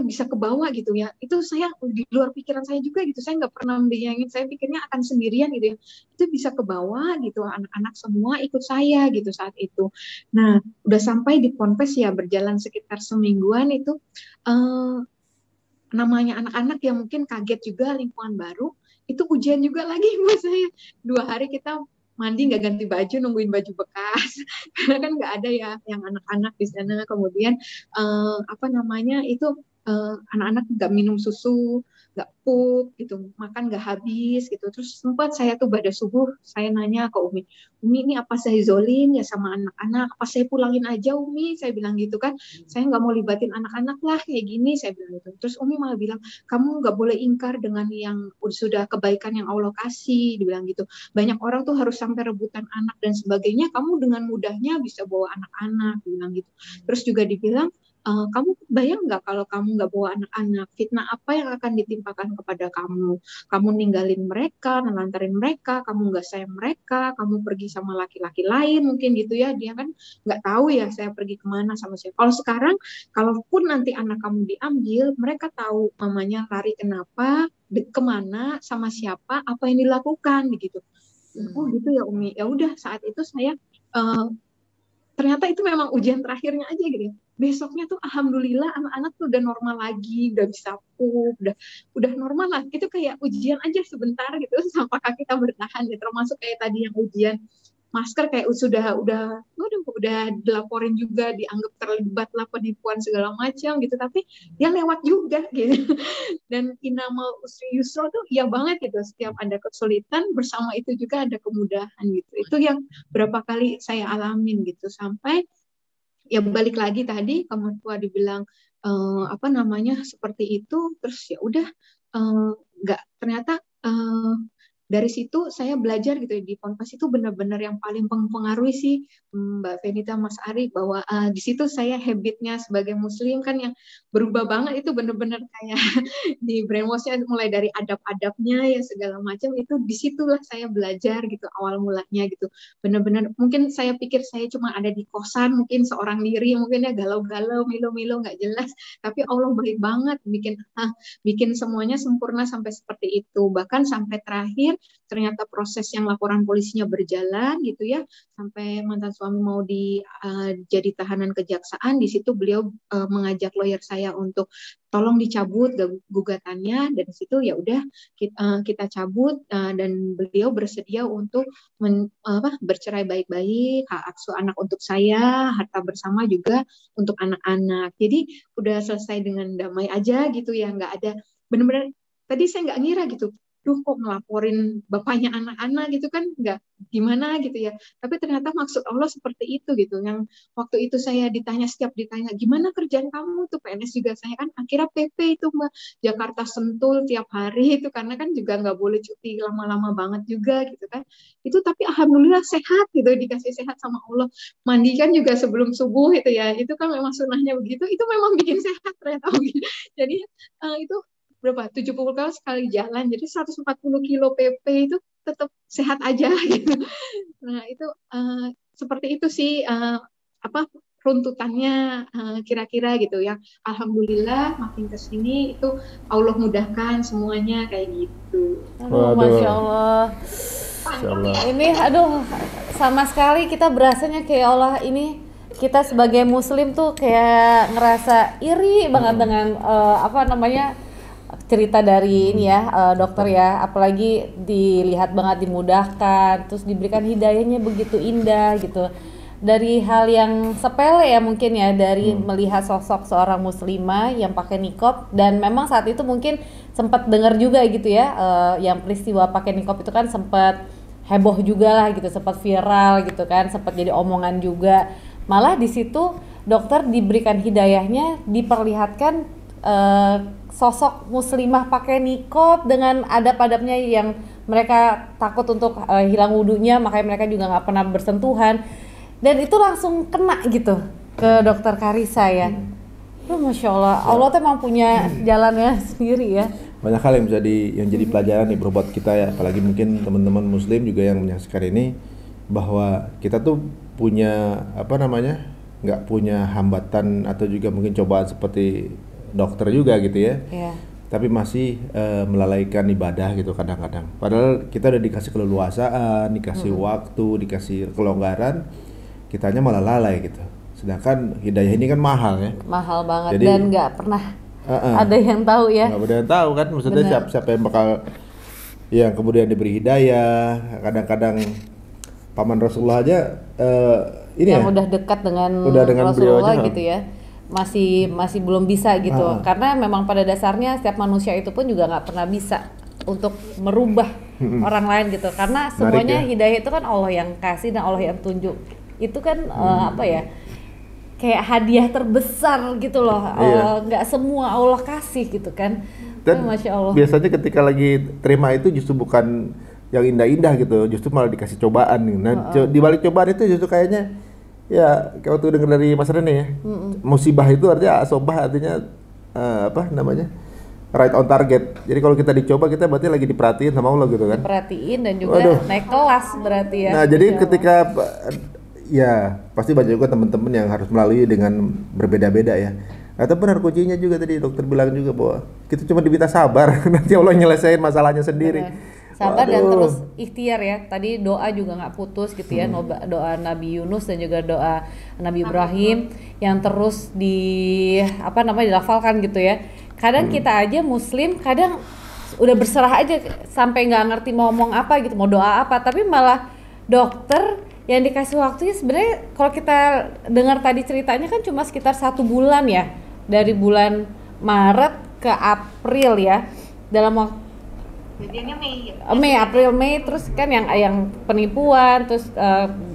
Bisa ke bawah gitu ya. Itu saya di luar pikiran saya juga gitu. Saya nggak pernah membayangin, saya pikirnya akan sendirian gitu ya. Itu bisa ke bawah gitu, anak-anak semua ikut saya gitu saat itu. Nah, udah sampai di Ponpes ya, berjalan sekitar semingguan itu, namanya anak-anak yang mungkin kaget juga, lingkungan baru, itu ujian juga lagi buat saya. 2 hari kita mandi nggak ganti baju, nungguin baju bekas karena kan nggak ada ya yang anak-anak di sana. Kemudian apa namanya itu anak-anak nggak minum susu, nggak pup gitu, makan nggak habis gitu. Terus sempat saya tuh pada subuh saya nanya ke Umi, Umi ini apa saya zolin ya sama anak-anak, apa saya pulangin aja Umi, saya bilang gitu kan, saya nggak mau libatin anak-anak lah kayak gini, saya bilang gitu. Terus Umi malah bilang, kamu nggak boleh ingkar dengan yang sudah kebaikan yang Allah kasih, dibilang gitu. Banyak orang tuh harus sampai rebutan anak dan sebagainya, kamu dengan mudahnya bisa bawa anak-anak, dibilang gitu. Terus juga dibilang, kamu bayang nggak kalau kamu nggak bawa anak-anak, fitnah apa yang akan ditimpakan kepada kamu? Kamu ninggalin mereka, nelantarin mereka, kamu nggak sayang mereka, kamu pergi sama laki-laki lain mungkin gitu ya. Dia kan nggak tahu ya saya pergi kemana sama siapa. Kalau sekarang, kalaupun nanti anak kamu diambil, mereka tahu mamanya lari kenapa, kemana, sama siapa, apa yang dilakukan begitu. Oh gitu ya Umi. Ya udah saat itu saya ternyata itu memang ujian terakhirnya aja gitu. Besoknya tuh alhamdulillah anak-anak tuh udah normal lagi, udah bisa pup, udah normal lah. Itu kayak ujian aja sebentar gitu, apakah kita bertahan ya. Termasuk kayak tadi yang ujian masker kayak udah dilaporin juga, dianggap terlibat lah penipuan segala macam gitu, tapi ya lewat juga gitu. Dan inamal usri yusra tuh ya banget gitu, setiap ada kesulitan bersama itu juga ada kemudahan gitu. Itu yang berapa kali saya alamin gitu, sampai ya balik lagi tadi kamu tua dibilang apa namanya seperti itu, terus ya udah nggak ternyata dari situ saya belajar gitu di Ponpes itu benar-benar yang paling mempengaruhi sih Mbak Venita, Mas Ari, bahwa di situ saya habitnya sebagai muslim kan yang berubah banget, itu benar-benar kayak di brainwashnya mulai dari adab-adabnya ya segala macam, itu disitulah saya belajar gitu awal mulanya gitu. Benar-benar mungkin saya pikir saya cuma ada di kosan mungkin seorang diri, mungkin ya galau-galau, milo-milo nggak jelas, tapi Allah baik banget bikin semuanya sempurna sampai seperti itu. Bahkan sampai terakhir ternyata proses yang laporan polisinya berjalan gitu ya, sampai mantan suami mau jadi tahanan kejaksaan, di situ beliau mengajak lawyer saya untuk tolong dicabut gugatannya, dan di situ ya udah kita cabut, dan beliau bersedia untuk bercerai baik-baik, hak asuh anak untuk saya, harta bersama juga untuk anak-anak. Jadi udah selesai dengan damai aja gitu ya, nggak ada benar-benar. Tadi saya nggak ngira gitu, duh kok ngelaporin bapaknya anak-anak gitu kan, nggak gimana gitu ya. Tapi ternyata maksud Allah seperti itu gitu. Yang waktu itu saya setiap ditanya, gimana kerjaan kamu tuh PNS juga, saya kan akhirnya PP itu Mbak, Jakarta Sentul tiap hari itu, karena kan juga nggak boleh cuti lama-lama banget juga gitu kan. Itu tapi alhamdulillah sehat gitu, dikasih sehat sama Allah. Mandi kan juga sebelum subuh gitu ya, itu kan memang sunnahnya begitu, itu memang bikin sehat ternyata. Jadi itu berapa 70 kali sekali jalan, jadi 140 kilo PP itu tetap sehat aja gitu. Nah itu seperti itu sih apa runtutannya kira-kira gitu ya. Alhamdulillah makin kesini itu Allah mudahkan semuanya kayak gitu. Aduh, Masya Allah. Ini aduh sama sekali kita berasanya kayak Allah ini, kita sebagai muslim tuh kayak ngerasa iri banget dengan apa namanya cerita dari ini ya dokter ya, apalagi dilihat banget dimudahkan, terus diberikan hidayahnya begitu indah gitu, dari hal yang sepele ya mungkin ya, dari melihat sosok seorang muslimah yang pakai niqab, dan memang saat itu mungkin sempat dengar juga gitu ya yang peristiwa pakai niqab itu kan sempat heboh juga lah gitu, sempat viral gitu kan, sempat jadi omongan juga. Malah di situ dokter diberikan hidayahnya, diperlihatkan sosok muslimah pakai niqab dengan adab-adabnya yang mereka takut untuk hilang wudunya, makanya mereka juga nggak pernah bersentuhan, dan itu langsung kena gitu ke dokter Karissa ya. Masya Allah, Allah tuh emang punya jalannya sendiri ya. Banyak hal yang jadi pelajaran nih buat kita ya, apalagi mungkin teman-teman muslim juga yang menyaksikan ini, bahwa kita tuh punya nggak punya hambatan atau juga mungkin cobaan seperti dokter juga gitu ya. Tapi masih melalaikan ibadah gitu kadang-kadang. Padahal kita udah dikasih keleluasaan, dikasih waktu, dikasih kelonggaran, kitanya malah lalai gitu. Sedangkan hidayah ini kan mahal ya. Mahal banget. Jadi, dan nggak pernah ada yang tahu ya. Nggak ada yang tahu kan, maksudnya siapa yang bakal yang kemudian diberi hidayah. Kadang-kadang paman Rasulullah aja ini yang ya udah dekat dengan beliau Rasulullah aja, gitu ya, masih belum bisa gitu. Karena memang pada dasarnya setiap manusia itu pun juga nggak pernah bisa untuk merubah orang lain gitu, karena semuanya hidayah itu kan Allah yang kasih dan Allah yang tunjuk. Itu kan apa ya, kayak hadiah terbesar gitu loh. Nggak semua Allah kasih gitu kan. Dan Masya Allah. biasanya ketika lagi terima itu justru bukan yang indah-indah gitu, justru malah dikasih cobaan nih. Nah, di balik cobaan itu justru kayaknya ya kayak waktu dengar dari Mas Rene ya, musibah itu artinya asobah, artinya apa namanya, right on target. Jadi kalau kita dicoba, kita berarti lagi diperhatiin sama Allah gitu kan. Diperhatiin dan juga naik kelas berarti ya. Nah jadi ketika ya pasti banyak juga teman-teman yang harus melalui dengan berbeda-beda ya. Atau benar kuncinya juga tadi dokter bilang juga bahwa kita cuma diminta sabar, nanti Allah nyelesain masalahnya sendiri. Sabar dan terus ikhtiar ya. Tadi doa juga nggak putus gitu ya. Doa Nabi Yunus dan juga doa Nabi Ibrahim yang terus dilafalkan gitu ya. Kadang kita aja Muslim kadang udah berserah aja sampai nggak ngerti mau ngomong apa gitu, mau doa apa, tapi malah dokter yang dikasih waktunya sebenarnya kalau kita dengar tadi ceritanya kan cuma sekitar 1 bulan ya, dari bulan Maret ke April ya, dalam waktu April Mei terus kan yang penipuan, terus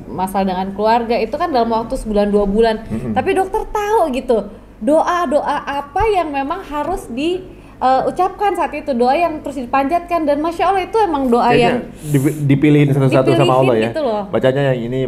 masalah dengan keluarga itu kan dalam waktu sebulan 2 bulan. Tapi dokter tahu gitu doa apa yang memang harus ucapkan saat itu, doa yang terus dipanjatkan, dan Masya Allah itu emang doa kayaknya yang dipilihin satu-satu sama Allah ya. Gitu loh. Bacanya yang ini,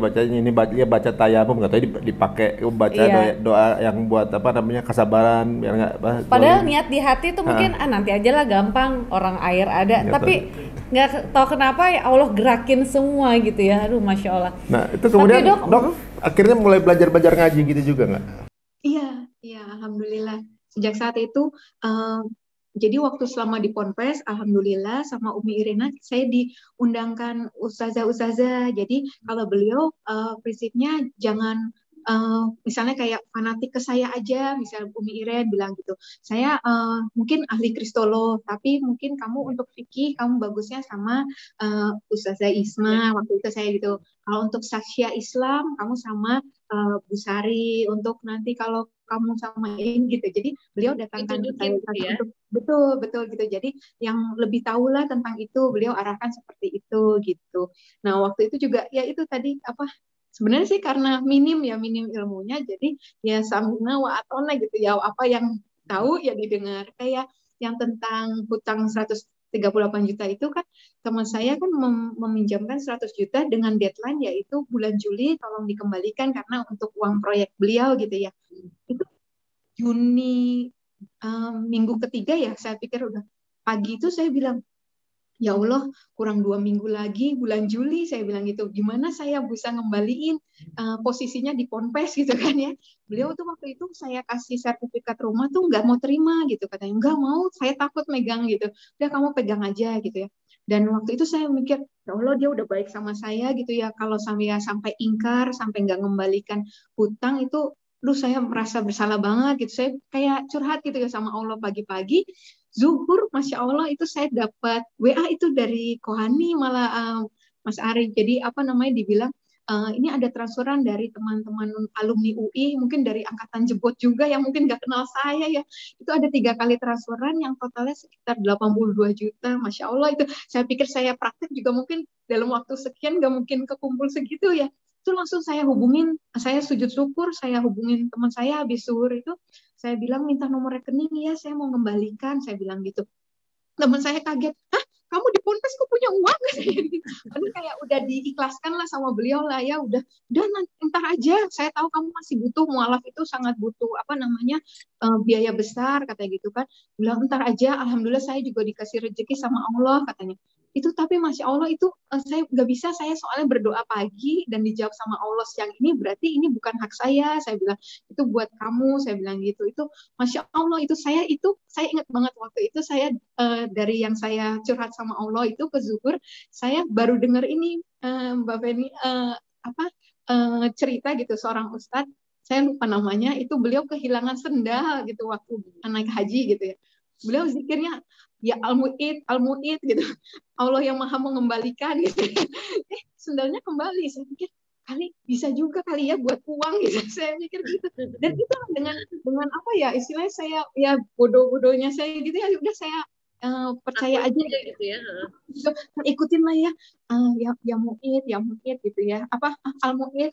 baca tayamum, nggak tahu dipakai baca doa yang buat apa namanya kesabaran biar nggak. Padahal niat di hati itu mungkin nanti aja lah, gampang, orang air ada, tapi nggak tahu kenapa ya Allah gerakin semua gitu ya. Aduh Masya Allah. Nah itu kemudian dok akhirnya mulai belajar ngaji gitu juga nggak? Iya, alhamdulillah. Sejak saat itu jadi waktu selama di Ponpes, alhamdulillah sama Umi Irena saya diundangkan ustazah. Jadi kalau beliau prinsipnya jangan misalnya kayak fanatik ke saya aja, misalnya Umi Iren bilang gitu. Saya mungkin ahli kristolo, tapi mungkin kamu untuk fikih kamu bagusnya sama Ustazah Isma waktu itu saya gitu. Kalau untuk Sasya Islam kamu sama Bu Sari, untuk nanti kalau kamu samain gitu. Jadi beliau datangkan ke saya untuk betul gitu. Jadi yang lebih tahulah tentang itu beliau arahkan seperti itu gitu. Nah waktu itu juga ya itu tadi apa, sebenarnya sih karena minim ilmunya, jadi ya samina wa atona gitu ya, apa yang tahu ya didengar. Kayak yang tentang hutang 138 juta itu kan teman saya kan meminjamkan 100 juta dengan deadline yaitu bulan Juli tolong dikembalikan karena untuk uang proyek beliau gitu ya. Itu Juni minggu ketiga ya, saya pikir udah pagi itu saya bilang, ya Allah, kurang 2 minggu lagi bulan Juli, saya bilang gitu. Gimana saya bisa ngembaliin posisinya di Ponpes gitu kan ya. Beliau tuh waktu itu saya kasih sertifikat rumah tuh nggak mau terima gitu katanya. Nggak mau, saya takut megang gitu. Udah kamu pegang aja gitu ya. Dan waktu itu saya mikir, ya Allah dia udah baik sama saya gitu ya. Kalau sampai ingkar, sampai nggak ngembalikan hutang itu, saya merasa bersalah banget gitu. Saya kayak curhat gitu ya sama Allah pagi-pagi. Zuhur, Masya Allah itu saya dapat WA itu dari Kohani malah Mas Ari. Jadi apa namanya dibilang ini ada transferan dari teman-teman alumni UI, mungkin dari angkatan jebot juga yang mungkin nggak kenal saya ya. Itu ada 3 kali transferan yang totalnya sekitar 82 juta. Masya Allah itu saya pikir saya praktek juga mungkin dalam waktu sekian nggak mungkin kekumpul segitu ya. Itu langsung saya hubungin, saya sujud syukur, saya hubungin teman saya habis zuhur itu. Saya bilang minta nomor rekening ya, saya mau kembalikan, saya bilang gitu. Teman saya kaget, hah kamu di Ponpes kok punya uang? Ini kayak udah diikhlaskan lah sama beliau lah ya, udah ntar aja, saya tahu kamu masih butuh, mualaf itu sangat butuh apa namanya biaya besar katanya gitu kan. Bilang ntar aja, alhamdulillah saya juga dikasih rezeki sama Allah katanya. Itu tapi Masya Allah itu saya nggak bisa, saya soalnya berdoa pagi dan dijawab sama Allah siang ini, berarti ini bukan hak saya bilang, itu buat kamu, saya bilang gitu. Itu Masya Allah itu saya ingat banget waktu itu saya dari yang saya curhat sama Allah itu ke zuhur, saya baru dengar ini Mbak Feni cerita gitu seorang ustadz, saya lupa namanya, itu beliau kehilangan sendal gitu waktu naik haji gitu ya. Beliau zikirnya ya al-mu'id gitu. Allah yang maha mengembalikan gitu. Sendalnya kembali. Saya pikir kali bisa juga kali ya buat uang gitu. Saya mikir gitu. Dan itu dengan apa ya, istilahnya saya ya bodoh-bodohnya saya gitu ya, udah saya percaya aja gitu ya. Ikutin lah ya, ya mu'id gitu ya, apa al-mu'id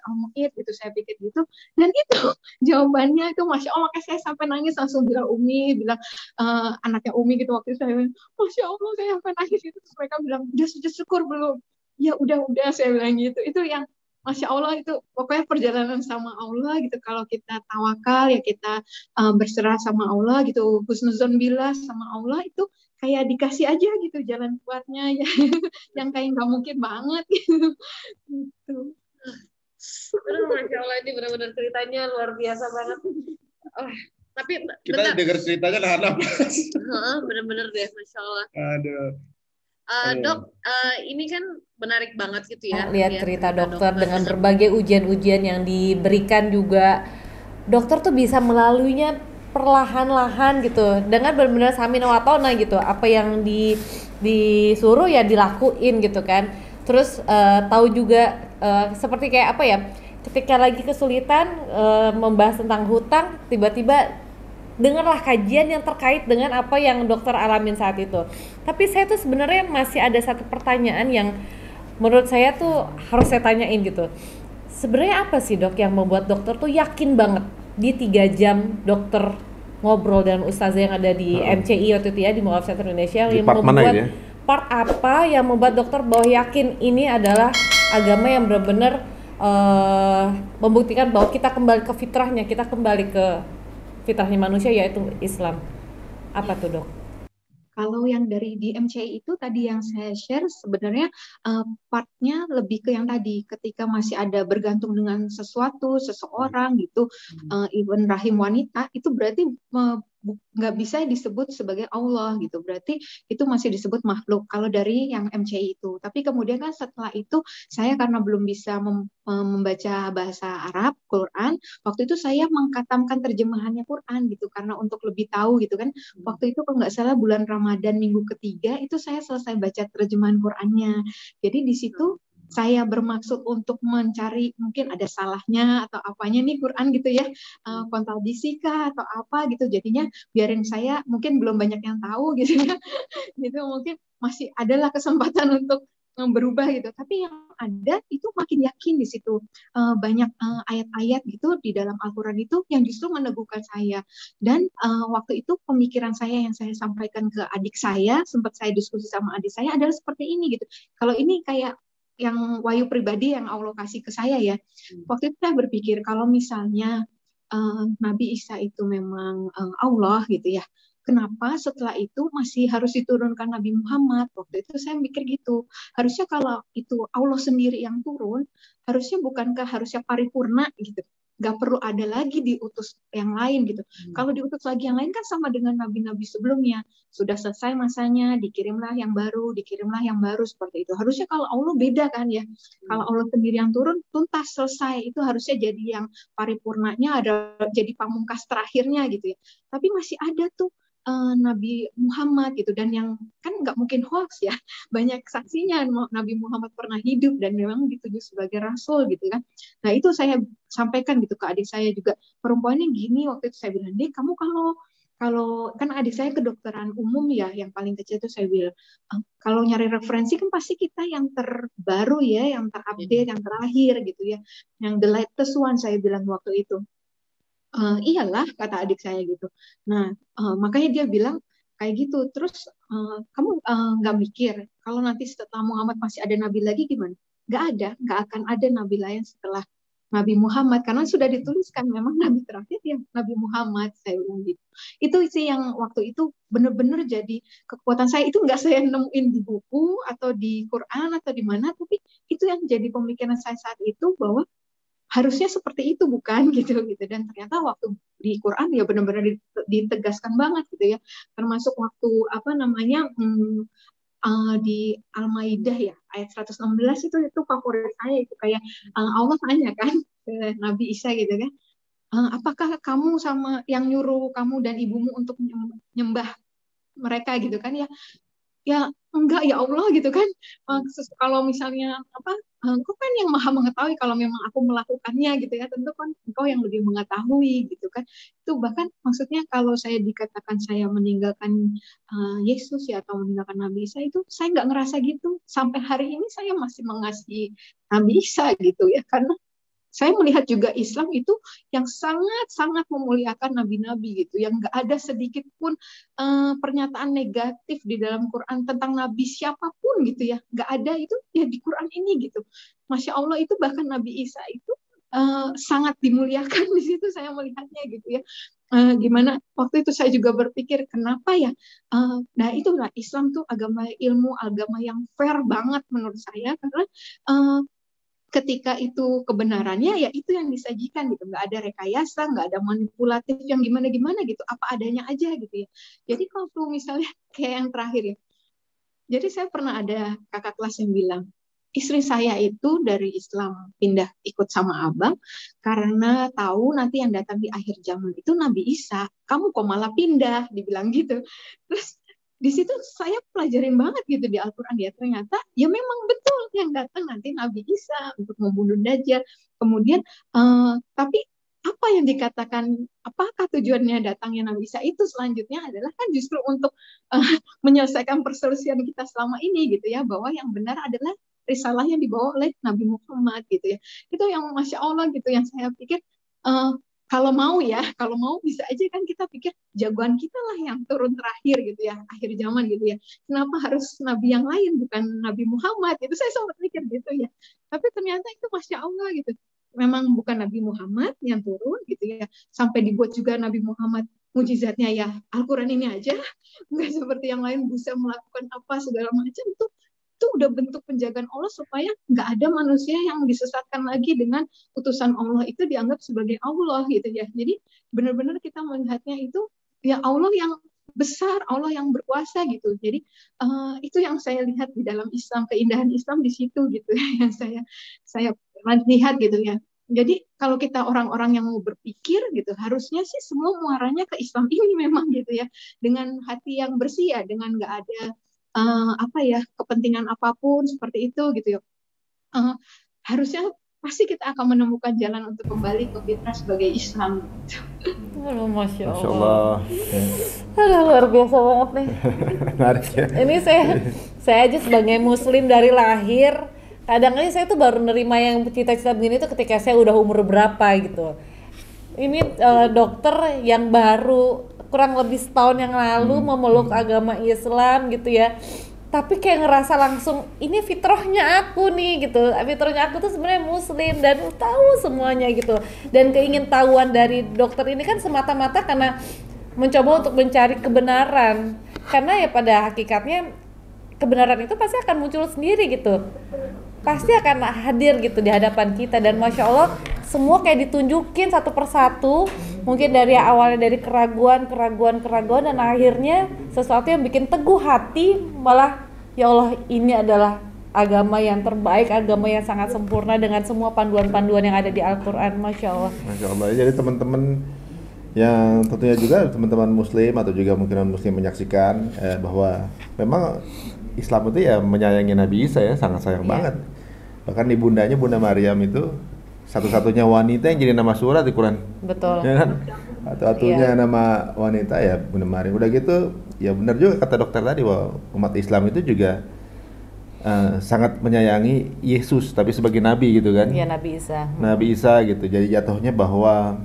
gitu, saya pikir gitu. Dan itu jawabannya itu masya Allah, makanya saya sampai nangis, langsung bilang anaknya Umi gitu waktu itu, saya bilang masya Allah, saya sampai nangis gitu. Terus mereka bilang udah syukur belum? Ya udah saya bilang gitu. Itu yang masya Allah, itu pokoknya perjalanan sama Allah gitu. Kalau kita tawakal ya, kita berserah sama Allah gitu, husnuzon billah sama Allah, itu kayak dikasih aja gitu jalan kuatnya ya, yang kayak nggak mungkin banget gitu. Aduh, masya Allah, ini benar-benar ceritanya luar biasa banget. Tapi kita dengar ceritanya nahan nafas. Benar-benar deh, masya Allah. Aduh. Dok, ini kan menarik banget gitu ya. Lihat cerita dokter dengan berbagai ujian-ujian yang diberikan juga. Dokter tuh bisa melaluinya perlahan-lahan gitu, dengan benar-benar samina wa ta'na gitu. Apa yang disuruh ya dilakuin gitu kan. Terus tahu juga seperti kayak apa ya, ketika lagi kesulitan membahas tentang hutang, tiba-tiba dengarlah kajian yang terkait dengan apa yang dokter alamin saat itu. Tapi saya tuh sebenarnya masih ada satu pertanyaan yang menurut saya tuh harus saya tanyain gitu. Sebenarnya apa sih dok yang membuat dokter tuh yakin banget di 3 jam dokter ngobrol dengan ustazah yang ada di MCI waktu itu ya, di Mualaf Center Indonesia, yang membuat ya? Part apa yang membuat dokter bahwa yakin ini adalah agama yang benar-benar membuktikan bahwa kita kembali ke fitrahnya, kita kembali ke fitrahnya manusia, yaitu Islam. Apa tuh dok? Kalau yang dari di MCI itu tadi yang saya share, sebenarnya partnya lebih ke yang tadi, ketika masih ada bergantung dengan seseorang gitu, even rahim wanita, itu berarti nggak bisa disebut sebagai Allah gitu, berarti itu masih disebut makhluk kalau dari yang MCI itu. Tapi kemudian kan setelah itu saya karena belum bisa membaca bahasa Arab Quran, waktu itu saya mengkatamkan terjemahannya Quran gitu, karena untuk lebih tahu gitu kan. Waktu itu kalau nggak salah bulan Ramadan minggu ketiga itu saya selesai baca terjemahan Qurannya. Jadi di situ saya bermaksud untuk mencari mungkin ada salahnya atau apanya nih Quran gitu ya, kontradiksi kah atau apa gitu, jadinya biarin saya, mungkin belum banyak yang tahu gitu ya, gitu mungkin masih adalah kesempatan untuk berubah gitu. Tapi yang ada itu makin yakin di situ, banyak ayat-ayat gitu di dalam Al-Quran itu yang justru meneguhkan saya. Dan waktu itu pemikiran saya yang saya sampaikan ke adik saya, sempat saya diskusi sama adik saya adalah seperti ini gitu. Kalau ini kayak yang wahyu pribadi yang Allah kasih ke saya ya. Waktu itu saya berpikir kalau misalnya Nabi Isa itu memang Allah gitu ya, kenapa setelah itu masih harus diturunkan Nabi Muhammad? Waktu itu saya mikir gitu. Harusnya kalau itu Allah sendiri yang turun, harusnya bukankah harusnya paripurna gitu? Gak perlu ada lagi diutus yang lain gitu. Kalau diutus lagi yang lain kan sama dengan nabi-nabi sebelumnya. Sudah selesai masanya, dikirimlah yang baru seperti itu. Harusnya kalau Allah beda kan ya. Kalau Allah sendiri yang turun, tuntas selesai. Itu harusnya jadi yang paripurnanya, ada jadi pamungkas terakhirnya gitu ya. Tapi masih ada tuh Nabi Muhammad gitu, dan yang kan nggak mungkin hoax ya, banyak saksinya Nabi Muhammad pernah hidup dan memang dituju sebagai rasul gitu kan. Nah itu saya sampaikan gitu ke adik saya juga, perempuannya gini. Waktu itu saya bilang, Dek, kamu kalau kan adik saya kedokteran umum ya, yang paling kecil itu saya bilang, kalau nyari referensi kan pasti kita yang terbaru ya, yang terupdate, yang terakhir gitu ya, yang the latest one, saya bilang waktu itu. Iyalah, kata adik saya gitu. Nah, makanya dia bilang kayak gitu. Terus kamu nggak mikir kalau nanti setelah Muhammad masih ada nabi lagi gimana? Nggak akan ada nabi lain setelah Nabi Muhammad, karena sudah dituliskan memang nabi terakhir ya Nabi Muhammad, saya bilang gitu. Itu sih yang waktu itu benar-benar jadi kekuatan saya. Itu nggak saya nemuin di buku atau di Quran atau di mana, tapi itu yang jadi pemikiran saya saat itu, bahwa harusnya seperti itu bukan gitu. Dan ternyata waktu di Quran ya benar-benar ditegaskan banget gitu ya, termasuk waktu di Al-Maidah ya ayat 116 itu favorit saya, itu kayak Allah tanya kan ke Nabi Isa gitu kan, apakah kamu sama yang nyuruh kamu dan ibumu untuk nyembah mereka gitu kan ya. Ya enggak ya Allah gitu kan. Kalau misalnya engkau kan yang maha mengetahui kalau memang aku melakukannya gitu ya, tentu kan engkau yang lebih mengetahui gitu kan. Itu bahkan maksudnya kalau saya dikatakan saya meninggalkan Yesus ya atau meninggalkan Nabi Isa, itu saya nggak ngerasa gitu. Sampai hari ini saya masih mengasihi Nabi Isa gitu ya, karena saya melihat juga Islam itu yang sangat-sangat memuliakan nabi-nabi gitu, yang nggak ada sedikit pun pernyataan negatif di dalam Quran tentang nabi siapapun gitu ya, nggak ada itu ya di Quran ini gitu. Masya Allah, itu bahkan Nabi Isa itu sangat dimuliakan di situ saya melihatnya gitu ya. Gimana waktu itu saya juga berpikir kenapa ya, nah itulah Islam tuh agama ilmu, agama yang fair banget menurut saya, karena ketika itu kebenarannya ya itu yang disajikan gitu, nggak ada rekayasa, nggak ada manipulatif yang gimana-gimana gitu, apa adanya aja gitu ya. Jadi kalau misalnya kayak yang terakhir ya, jadi saya pernah ada kakak kelas yang bilang, istri saya itu dari Islam pindah ikut sama abang karena tahu nanti yang datang di akhir zaman itu Nabi Isa, kamu kok malah pindah, dibilang gitu. Terus di situ saya pelajarin banget gitu di Al-Quran ya, ternyata ya memang betul yang datang nanti Nabi Isa untuk membunuh Dajjal. Kemudian tapi apa yang dikatakan, apakah tujuannya datangnya Nabi Isa itu selanjutnya adalah kan justru untuk menyelesaikan perselisihan kita selama ini gitu ya, bahwa yang benar adalah risalah yang dibawa oleh Nabi Muhammad gitu ya. Itu yang Masya Allah gitu, yang saya pikir kalau mau bisa aja kan kita pikir jagoan kita lah yang turun terakhir gitu ya, akhir zaman gitu ya. Kenapa harus nabi yang lain bukan Nabi Muhammad? Itu saya sempat mikir gitu ya. Tapi ternyata itu Masya Allah gitu. Memang bukan Nabi Muhammad yang turun gitu ya. Sampai dibuat juga Nabi Muhammad mujizatnya ya Al-Quran ini aja. Nggak seperti yang lain bisa melakukan apa segala macam. Itu udah bentuk penjagaan Allah supaya nggak ada manusia yang disesatkan lagi dengan utusan Allah itu dianggap sebagai Allah gitu ya. Jadi benar-benar kita melihatnya itu ya Allah yang besar, Allah yang berkuasa gitu. Jadi itu yang saya lihat di dalam Islam, keindahan Islam di situ gitu ya, yang saya lihat gitu ya. Jadi kalau kita orang-orang yang mau berpikir gitu, harusnya sih semua muaranya ke Islam ini memang gitu ya, dengan hati yang bersih ya, dengan nggak ada kepentingan apapun seperti itu gitu ya. Harusnya pasti kita akan menemukan jalan untuk kembali ke fitrah sebagai Islam. Masya Allah. Luar biasa banget nih. Ini saya aja sebagai Muslim dari lahir, kadang-kadang saya tuh baru nerima yang cita-cita begini tuh ketika saya udah umur berapa gitu. Ini dokter yang baru kurang lebih setahun yang lalu memeluk agama Islam gitu ya, tapi kayak ngerasa langsung ini fitrahnya aku nih gitu. Fitrahnya aku tuh sebenarnya Muslim dan tahu semuanya gitu. Dan keingintahuan dari dokter ini kan semata-mata karena mencoba untuk mencari kebenaran, karena ya pada hakikatnya kebenaran itu pasti akan muncul sendiri gitu, pasti akan hadir gitu di hadapan kita. Dan Masya Allah semua kayak ditunjukin satu persatu, mungkin dari awalnya dari keraguan dan akhirnya sesuatu yang bikin teguh hati, malah ya Allah ini adalah agama yang terbaik, agama yang sangat sempurna dengan semua panduan-panduan yang ada di Al-Quran. Masya Allah. Masya Allah. Jadi teman-teman yang tentunya juga teman-teman Muslim atau juga mungkin non-Muslim menyaksikan bahwa memang Islam itu ya menyayangi Nabi Isa ya, sangat sayang banget. Bahkan ibundanya Bunda Maryam itu satu-satunya wanita yang jadi nama surat di Quran. Betul. Ya kan? Satu-satunya nama wanita ya Bunda Maryam. Udah gitu, ya benar juga kata dokter tadi bahwa umat Islam itu juga sangat menyayangi Yesus tapi sebagai nabi gitu kan. Iya, Nabi Isa. Nabi Isa gitu. Jadi jatuhnya bahwa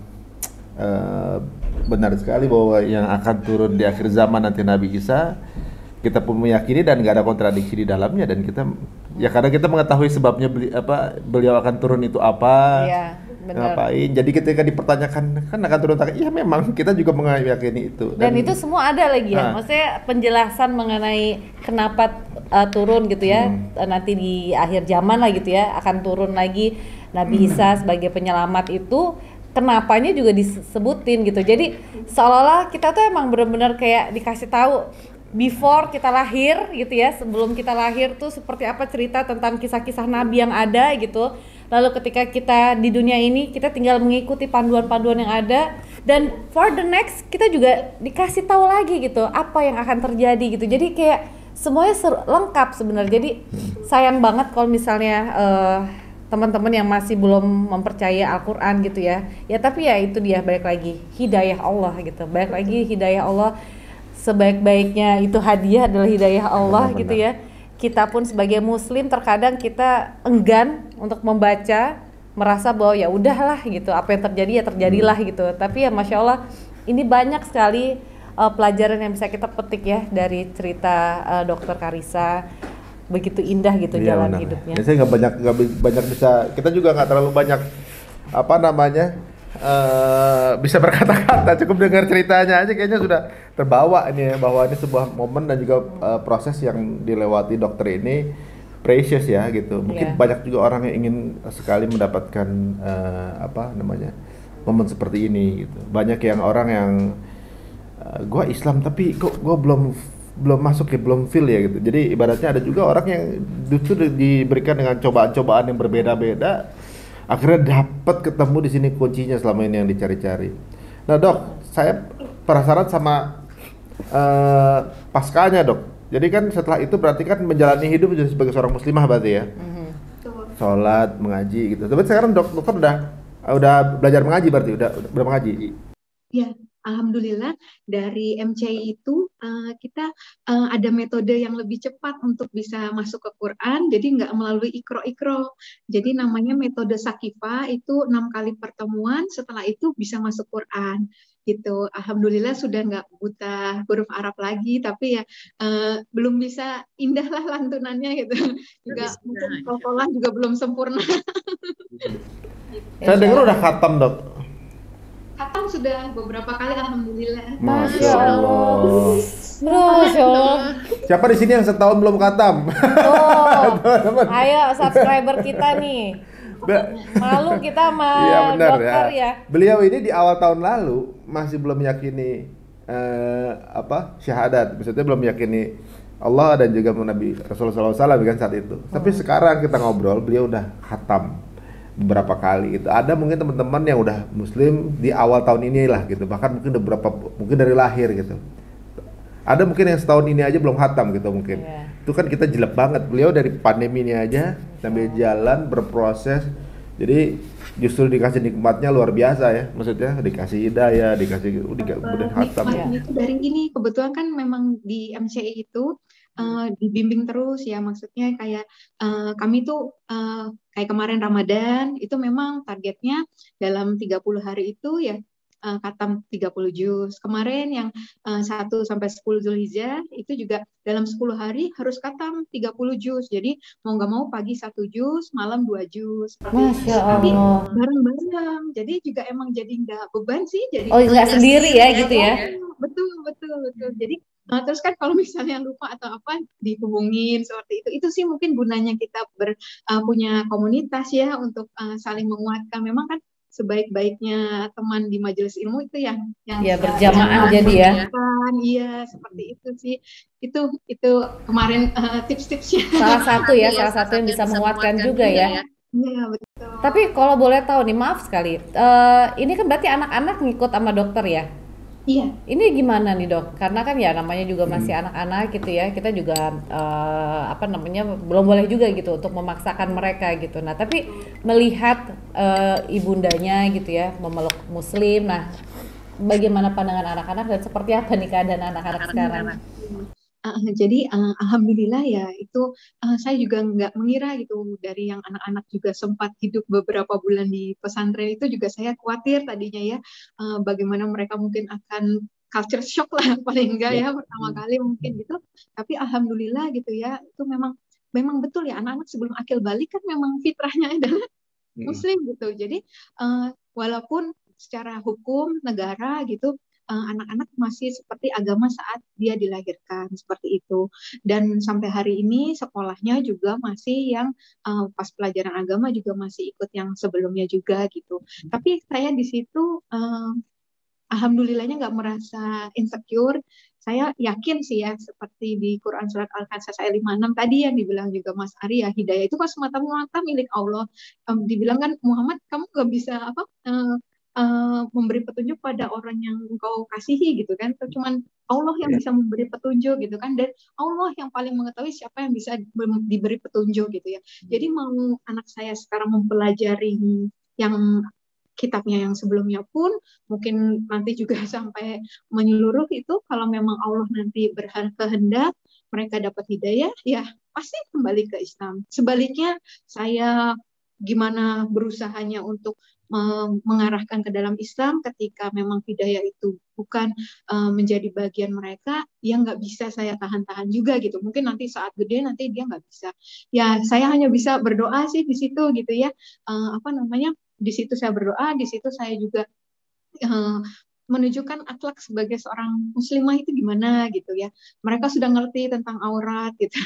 benar sekali bahwa yang akan turun di akhir zaman nanti Nabi Isa, kita pun meyakini dan nggak ada kontradiksi di dalamnya, dan kita ya karena kita mengetahui sebabnya beliau akan turun itu apa, ngapain. Jadi ketika dipertanyakan kan akan turun, iya memang kita juga meyakini itu. Dan itu semua ada lagi ya, maksudnya penjelasan mengenai kenapa turun gitu ya, nanti di akhir zaman lah gitu ya akan turun lagi Nabi Isa sebagai penyelamat itu. Kenapanya juga disebutin gitu. Jadi seolah-olah kita tuh emang benar-benar kayak dikasih tahu before kita lahir gitu ya, sebelum kita lahir tuh seperti apa cerita tentang kisah-kisah nabi yang ada gitu. Lalu ketika kita di dunia ini, kita tinggal mengikuti panduan-panduan yang ada, dan for the next kita juga dikasih tahu lagi gitu apa yang akan terjadi gitu. Jadi kayak semuanya lengkap sebenarnya. Jadi sayang banget kalau misalnya teman-teman yang masih belum mempercaya Al-Quran gitu ya. Ya tapi ya itu dia, balik lagi hidayah Allah gitu. Balik lagi hidayah Allah, sebaik-baiknya itu hadiah adalah hidayah Allah. Benar, gitu ya. Kita pun sebagai muslim terkadang kita enggan untuk membaca, merasa bahwa ya udahlah gitu, apa yang terjadi ya terjadilah gitu. Tapi ya Masya Allah, ini banyak sekali pelajaran yang bisa kita petik ya dari cerita Dokter Karissa. Begitu indah gitu jalan hidupnya. Ya, saya nggak banyak bisa, kita juga nggak terlalu banyak bisa berkata-kata, cukup dengar ceritanya aja kayaknya sudah terbawa ini ya, bahwa ini sebuah momen dan juga proses yang dilewati dokter ini precious ya gitu. Mungkin banyak juga orang yang ingin sekali mendapatkan momen seperti ini gitu. Banyak yang orang yang gua Islam tapi kok gua belum masuk ya, belum feel ya gitu. Jadi ibaratnya ada juga orang yang justru diberikan dengan cobaan-cobaan yang berbeda-beda, akhirnya dapat ketemu di sini kuncinya selama ini yang dicari-cari. Nah dok, saya penasaran sama paskanya dok. Jadi kan setelah itu berarti kan menjalani hidup jadi sebagai seorang muslimah berarti ya. Sholat, mengaji gitu. Tapi sekarang dokter udah belajar mengaji berarti, udah mengaji. Ya, alhamdulillah dari MCI itu kita ada metode yang lebih cepat untuk bisa masuk ke Quran, jadi nggak melalui ikro. Jadi namanya metode Sakifa, itu 6 kali pertemuan, setelah itu bisa masuk Quran gitu. Alhamdulillah sudah nggak buta huruf Arab lagi, tapi ya belum bisa indah lah lantunannya gitu. Juga mungkin qalqalah juga belum sempurna. Saya dengar udah khatam dok. Khatam sudah beberapa kali, alhamdulillah. Masya Allah. Masya Allah. Siapa di sini yang setahun belum khatam? Ayo subscriber kita nih. Malu kita sama dokter ya. Beliau ini di awal tahun lalu masih belum meyakini syahadat. Maksudnya belum meyakini Allah dan juga Nabi Rasulullah SAW kan saat itu. Tapi sekarang kita ngobrol, beliau udah khatam beberapa kali gitu. Ada mungkin teman-teman yang udah muslim di awal tahun ini lah gitu, bahkan mungkin mungkin dari lahir gitu. Ada mungkin yang setahun ini aja belum khatam gitu mungkin. Itu kan kita jelek banget. Beliau dari pandemi ini aja sambil jalan berproses. Jadi justru dikasih nikmatnya luar biasa ya. Maksudnya dikasih hidayah, dikasih udah khatam. Itu dari ini kebetulan kan memang di MCI itu dibimbing terus ya, maksudnya kayak kami tuh kayak kemarin Ramadan itu memang targetnya dalam 30 hari itu ya khatam 30 juz. Kemarin yang 1 sampai 10 Zulhijjah itu juga dalam 10 hari harus khatam 30 juz. Jadi mau nggak mau pagi 1 juz, malam 2 juz. Masya Allah. Tapi bareng-bareng. Jadi juga emang jadi nggak beban sih. Jadi nggak sendiri ya gitu ya. Betul. Jadi terus kan kalau misalnya lupa atau apa dihubungin seperti itu. Itu sih mungkin gunanya kita punya komunitas ya untuk saling menguatkan. Memang kan sebaik-baiknya teman di majelis ilmu itu yang berjamaah jadi ya. Iya, seperti itu sih. Itu kemarin tips-tipsnya. Salah satu yang bisa menguatkan juga ya. Iya, betul. Tapi kalau boleh tahu nih, maaf sekali. Ini kan berarti anak-anak ngikut sama dokter ya? Iya. Ini gimana nih dok? Karena kan ya namanya juga masih anak-anak gitu ya. Kita juga belum boleh juga gitu untuk memaksakan mereka gitu. Nah tapi melihat ibundanya gitu ya memeluk muslim. Nah bagaimana pandangan anak-anak dan seperti apa nih keadaan anak-anak sekarang? Jadi alhamdulillah ya itu saya juga nggak mengira gitu, dari yang anak-anak juga sempat hidup beberapa bulan di pesantren itu juga saya khawatir tadinya ya bagaimana mereka mungkin akan culture shock lah paling enggak ya pertama kali mungkin gitu. Tapi alhamdulillah gitu ya, itu memang betul ya, anak-anak sebelum akil balik kan memang fitrahnya adalah muslim gitu. Jadi walaupun secara hukum negara gitu anak-anak masih seperti agama saat dia dilahirkan seperti itu, dan sampai hari ini sekolahnya juga masih yang pas pelajaran agama juga masih ikut yang sebelumnya juga gitu. Tapi saya di situ alhamdulillahnya nggak merasa insecure. saya yakin sih ya, seperti di Quran surat Al-Qasas ayat 56 tadi yang dibilang juga Mas Ari ya, hidayah itu kan semata-mata milik Allah. Dibilang kan Muhammad, kamu gak bisa memberi petunjuk pada orang yang engkau kasihi gitu kan. Cuman Allah yang bisa memberi petunjuk gitu kan, dan Allah yang paling mengetahui siapa yang bisa diberi petunjuk gitu ya. Jadi mau anak saya sekarang mempelajari yang kitabnya yang sebelumnya pun, mungkin nanti juga sampai menyeluruh itu, kalau memang Allah nanti berkehendak mereka dapat hidayah, ya pasti kembali ke Islam. Sebaliknya saya gimana berusahanya untuk mengarahkan ke dalam Islam ketika memang hidayah itu bukan menjadi bagian mereka, ya nggak bisa saya tahan-tahan juga gitu. Mungkin nanti saat gede nanti dia nggak bisa. Ya saya hanya bisa berdoa sih di situ gitu ya. Di situ saya berdoa, di situ saya juga menunjukkan akhlak sebagai seorang muslimah itu gimana gitu ya. Mereka sudah ngerti tentang aurat gitu.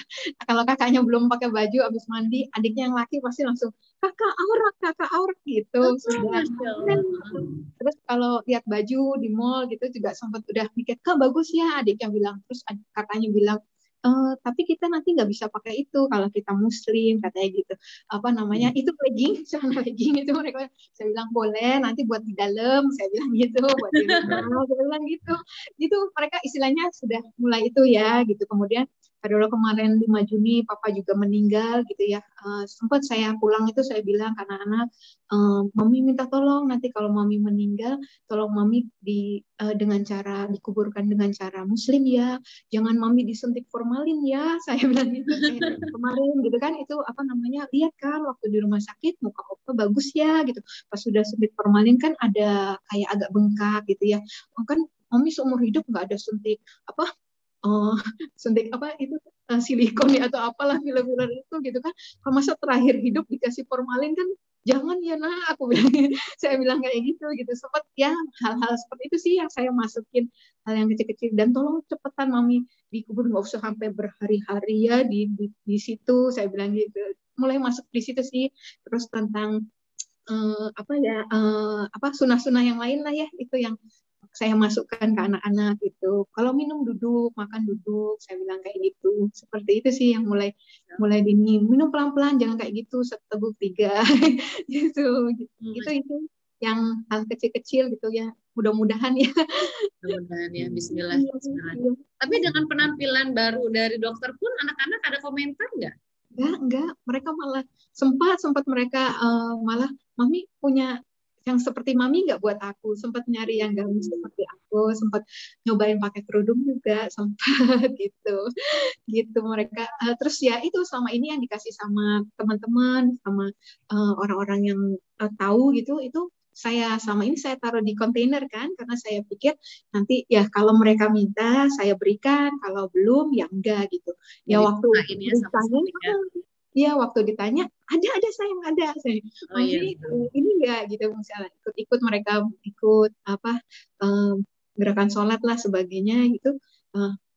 Kalau kakaknya belum pakai baju habis mandi, adiknya yang laki pasti langsung kakak aurat gitu. Sudah. Terus kalau lihat baju di mall gitu juga sempat udah mikir, Kak bagus ya, adiknya bilang. Terus kakaknya bilang, tapi kita nanti nggak bisa pakai itu kalau kita muslim, katanya gitu. Itu legging, celana legging itu mereka. Saya bilang boleh, nanti buat di dalam, saya bilang gitu, buat di rumah, saya bilang gitu. Itu mereka istilahnya sudah mulai itu ya gitu. Kemudian padahal kemarin 5 Juni papa juga meninggal gitu ya. Sempat saya pulang itu saya bilang ke anak-anak, mami minta tolong nanti kalau mami meninggal, tolong mami dengan cara dikuburkan dengan cara muslim ya. Jangan mami disuntik formalin ya, saya bilang gitu. Kemarin gitu kan, itu lihat kan waktu di rumah sakit muka opa bagus ya gitu. Pas sudah suntik formalin kan ada kayak agak bengkak gitu ya. Kan mami seumur hidup nggak ada suntik suntik itu silikon ya atau apalah filler-filler itu gitu kan. Kalau masa terakhir hidup dikasih formalin kan, jangan ya nak, aku bilang. Saya bilang kayak gitu sempat ya, hal-hal seperti itu sih yang saya masukin, hal yang kecil-kecil. Dan tolong cepetan mami dikubur, nggak usah sampai berhari-hari ya di situ, saya bilang gitu. Mulai masuk di situ sih. Terus tentang sunah-sunah yang lain lah ya, itu yang saya masukkan ke anak-anak gitu. Kalau minum duduk, makan duduk, saya bilang kayak gitu. Seperti itu sih yang mulai dini, minum pelan-pelan, jangan kayak gitu seteguk 3 gitu. Itu yang hal kecil-kecil gitu ya. Mudah-mudahan ya. Mudah-mudahan ya. Bismillah. Tapi dengan penampilan baru dari dokter pun anak-anak ada komentar nggak? Enggak. Mereka malah sempat mereka malah, mami punya yang seperti mami nggak buat aku, sempat nyari yang gaun seperti aku, sempat nyobain pakai kerudung juga, sempat gitu mereka. Terus ya itu selama ini yang dikasih sama teman-teman, sama orang-orang yang tahu gitu, itu saya sama ini saya taruh di kontainer kan, karena saya pikir nanti ya kalau mereka minta saya berikan, kalau belum ya enggak gitu. Ya waktu ditanya ada sayang, ada saya. Ini enggak gitu, misalnya ikut mereka ikut gerakan sholat lah sebagainya gitu.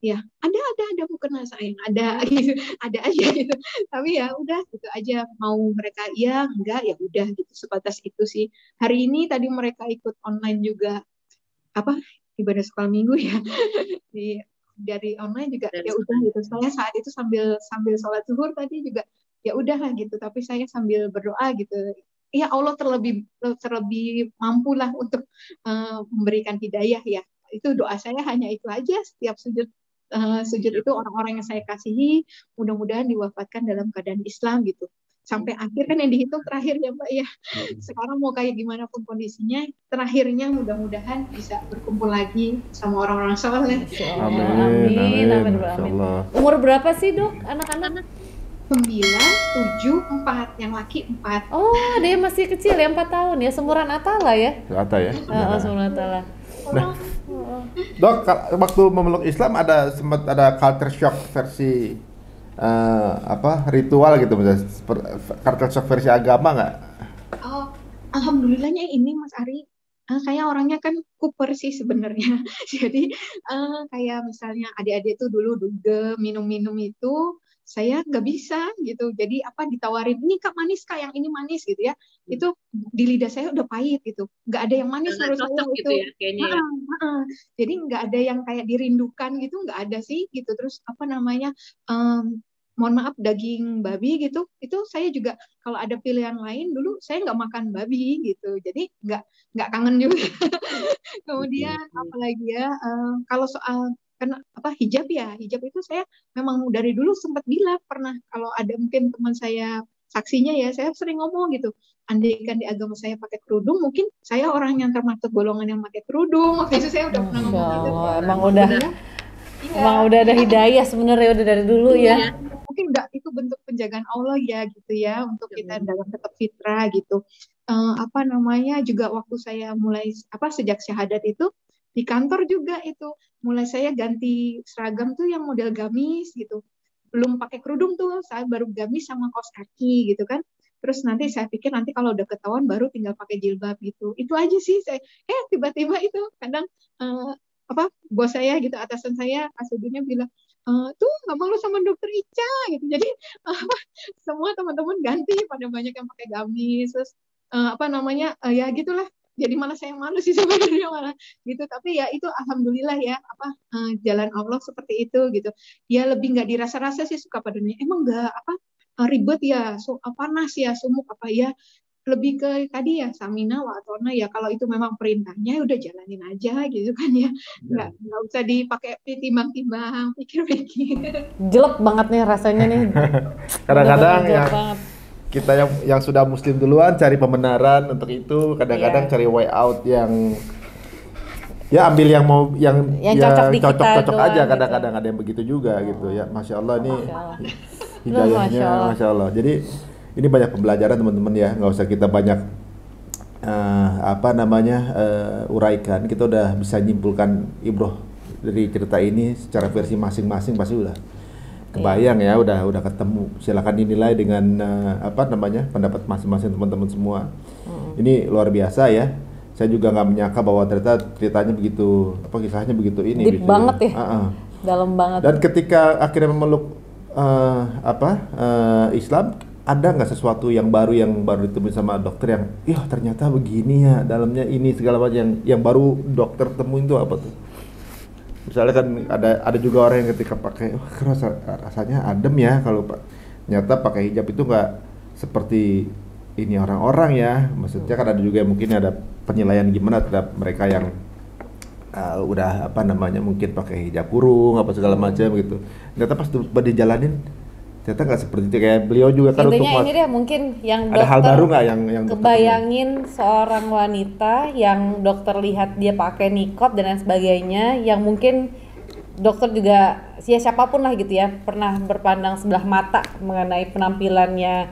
Ya ada bukan sayang, ada gitu, ada aja gitu. Tapi ya udah gitu aja, mau mereka iya enggak ya udah gitu, sebatas itu sih. Hari ini tadi mereka ikut online juga ibadah sekolah minggu ya. Dari online juga ya udah gitu. Saya saat itu sambil sholat zuhur tadi juga ya udahlah gitu, tapi saya sambil berdoa gitu. Ya Allah terlebih mampu lah untuk memberikan hidayah ya. Itu doa saya hanya itu aja setiap sujud itu, orang-orang yang saya kasihi mudah-mudahan diwafatkan dalam keadaan Islam gitu. Sampai akhir kan yang dihitung terakhir ya Mbak ya. Sekarang mau kayak gimana pun kondisinya, terakhirnya mudah-mudahan bisa berkumpul lagi sama orang-orang soleh. Amin. Umur berapa sih Dok anak-anak? 9, 7, 4, yang laki 4. Oh, dia masih kecil ya, 4 tahun ya, seumuran Atala ya? Ata ya? Seumuran Atala. Nah, Dok, waktu memeluk Islam sempat ada culture shock versi ritual gitu, misalnya culture shock versi agama nggak? Oh, alhamdulillahnya ini Mas Ari, kayak orangnya kan kuper sih sebenarnya. Jadi kayak misalnya adik-adik itu dulu dugem minum-minum itu, saya nggak bisa gitu. Jadi apa ditawarin ini Kak manis Kak, yang ini manis gitu ya. Itu di lidah saya udah pahit gitu. Nggak ada yang manis Nggak menurut saya cocok itu. gitu ya kayaknya ya. Jadi nggak ada yang kayak dirindukan gitu, nggak ada sih gitu. Terus apa namanya? Mohon maaf daging babi gitu, itu saya juga kalau ada pilihan lain dulu saya nggak makan babi gitu. Jadi nggak kangen juga. Kemudian apalagi ya, kalau soal karena apa hijab ya, hijab itu saya memang dari dulu sempat bilang pernah kalau ada mungkin teman saya saksinya ya, saya sering ngomong gitu. Andaikan di agama saya pakai kerudung, mungkin saya orang yang termasuk golongan yang pakai kerudung. Waktu itu saya udah pernah Masya ngomong gitu. Allah, Iya. emang udah ada hidayah sebenarnya udah dari dulu ya. Iya. Mungkin enggak itu bentuk penjagaan Allah ya gitu ya untuk kita dalam tetap fitrah gitu. Apa namanya juga waktu saya mulai apa sejak syahadat itu di kantor juga itu mulai saya ganti seragam tuh yang model gamis gitu. Belum pakai kerudung tuh, saya baru gamis sama kaos kaki gitu kan. Terus nanti saya pikir nanti kalau udah ketahuan baru tinggal pakai jilbab gitu. Itu aja sih saya. Tiba-tiba itu kadang apa bos saya gitu atasan saya Asudunya bilang tuh nggak malu sama dokter Ica gitu. Jadi apa semua teman-teman ganti pada banyak yang pakai gamis terus apa namanya ya gitulah. Jadi malah saya malu sih sebenarnya malah gitu. Tapi ya itu alhamdulillah ya apa jalan Allah seperti itu gitu. Ya lebih nggak dirasa-rasa sih suka badannya. Emang nggak apa ribet ya, panas ya, sumuk apa ya. Lebih ke tadi ya samina wa atona ya kalau itu memang perintahnya ya udah jalanin aja gitu kan ya nggak usah dipakai timbang-timbang pikir-pikir. Jelek banget nih rasanya nih. Kadang-kadang Jelek yang banget. kita yang sudah muslim duluan cari pembenaran untuk itu, kadang-kadang cari way out yang ya ambil yang mau yang cocok di kita cocok doang aja, gitu. kadang-kadang ada yang begitu juga gitu ya. Masya Allah nih Masya hidayahnya Allah. Masya Allah. Jadi ini banyak pembelajaran teman-teman ya, nggak usah kita banyak uraikan. Kita udah bisa nyimpulkan ibroh dari cerita ini secara versi masing-masing pasti udah kebayang ya, udah ketemu. Silakan dinilai dengan pendapat masing-masing teman-teman semua. Ini luar biasa ya. Saya juga nggak menyangka bahwa ternyata ceritanya begitu, kisahnya begitu ini. Deep banget ya. Dalam banget. Dan ketika akhirnya memeluk Islam, ada nggak sesuatu yang baru ditemui sama dokter yang, ternyata begini ya dalamnya ini segala macam yang baru dokter temuin tuh apa tuh? Misalnya kan ada juga orang yang ketika pakai, rasanya adem ya kalau ternyata pakai hijab itu nggak seperti ini orang-orang ya. Maksudnya kan ada juga yang mungkin ada penilaian gimana terhadap mereka yang udah mungkin pakai hijab kurung apa segala macam gitu. Ternyata pas dijalanin ternyata nggak seperti itu, kayak beliau juga kan. Intinya ini deh mungkin yang ada hal baru nggak yang kebayangin seorang wanita yang dokter lihat dia pakai niqab dan lain sebagainya, yang mungkin dokter juga siapapun lah gitu ya pernah berpandang sebelah mata mengenai penampilannya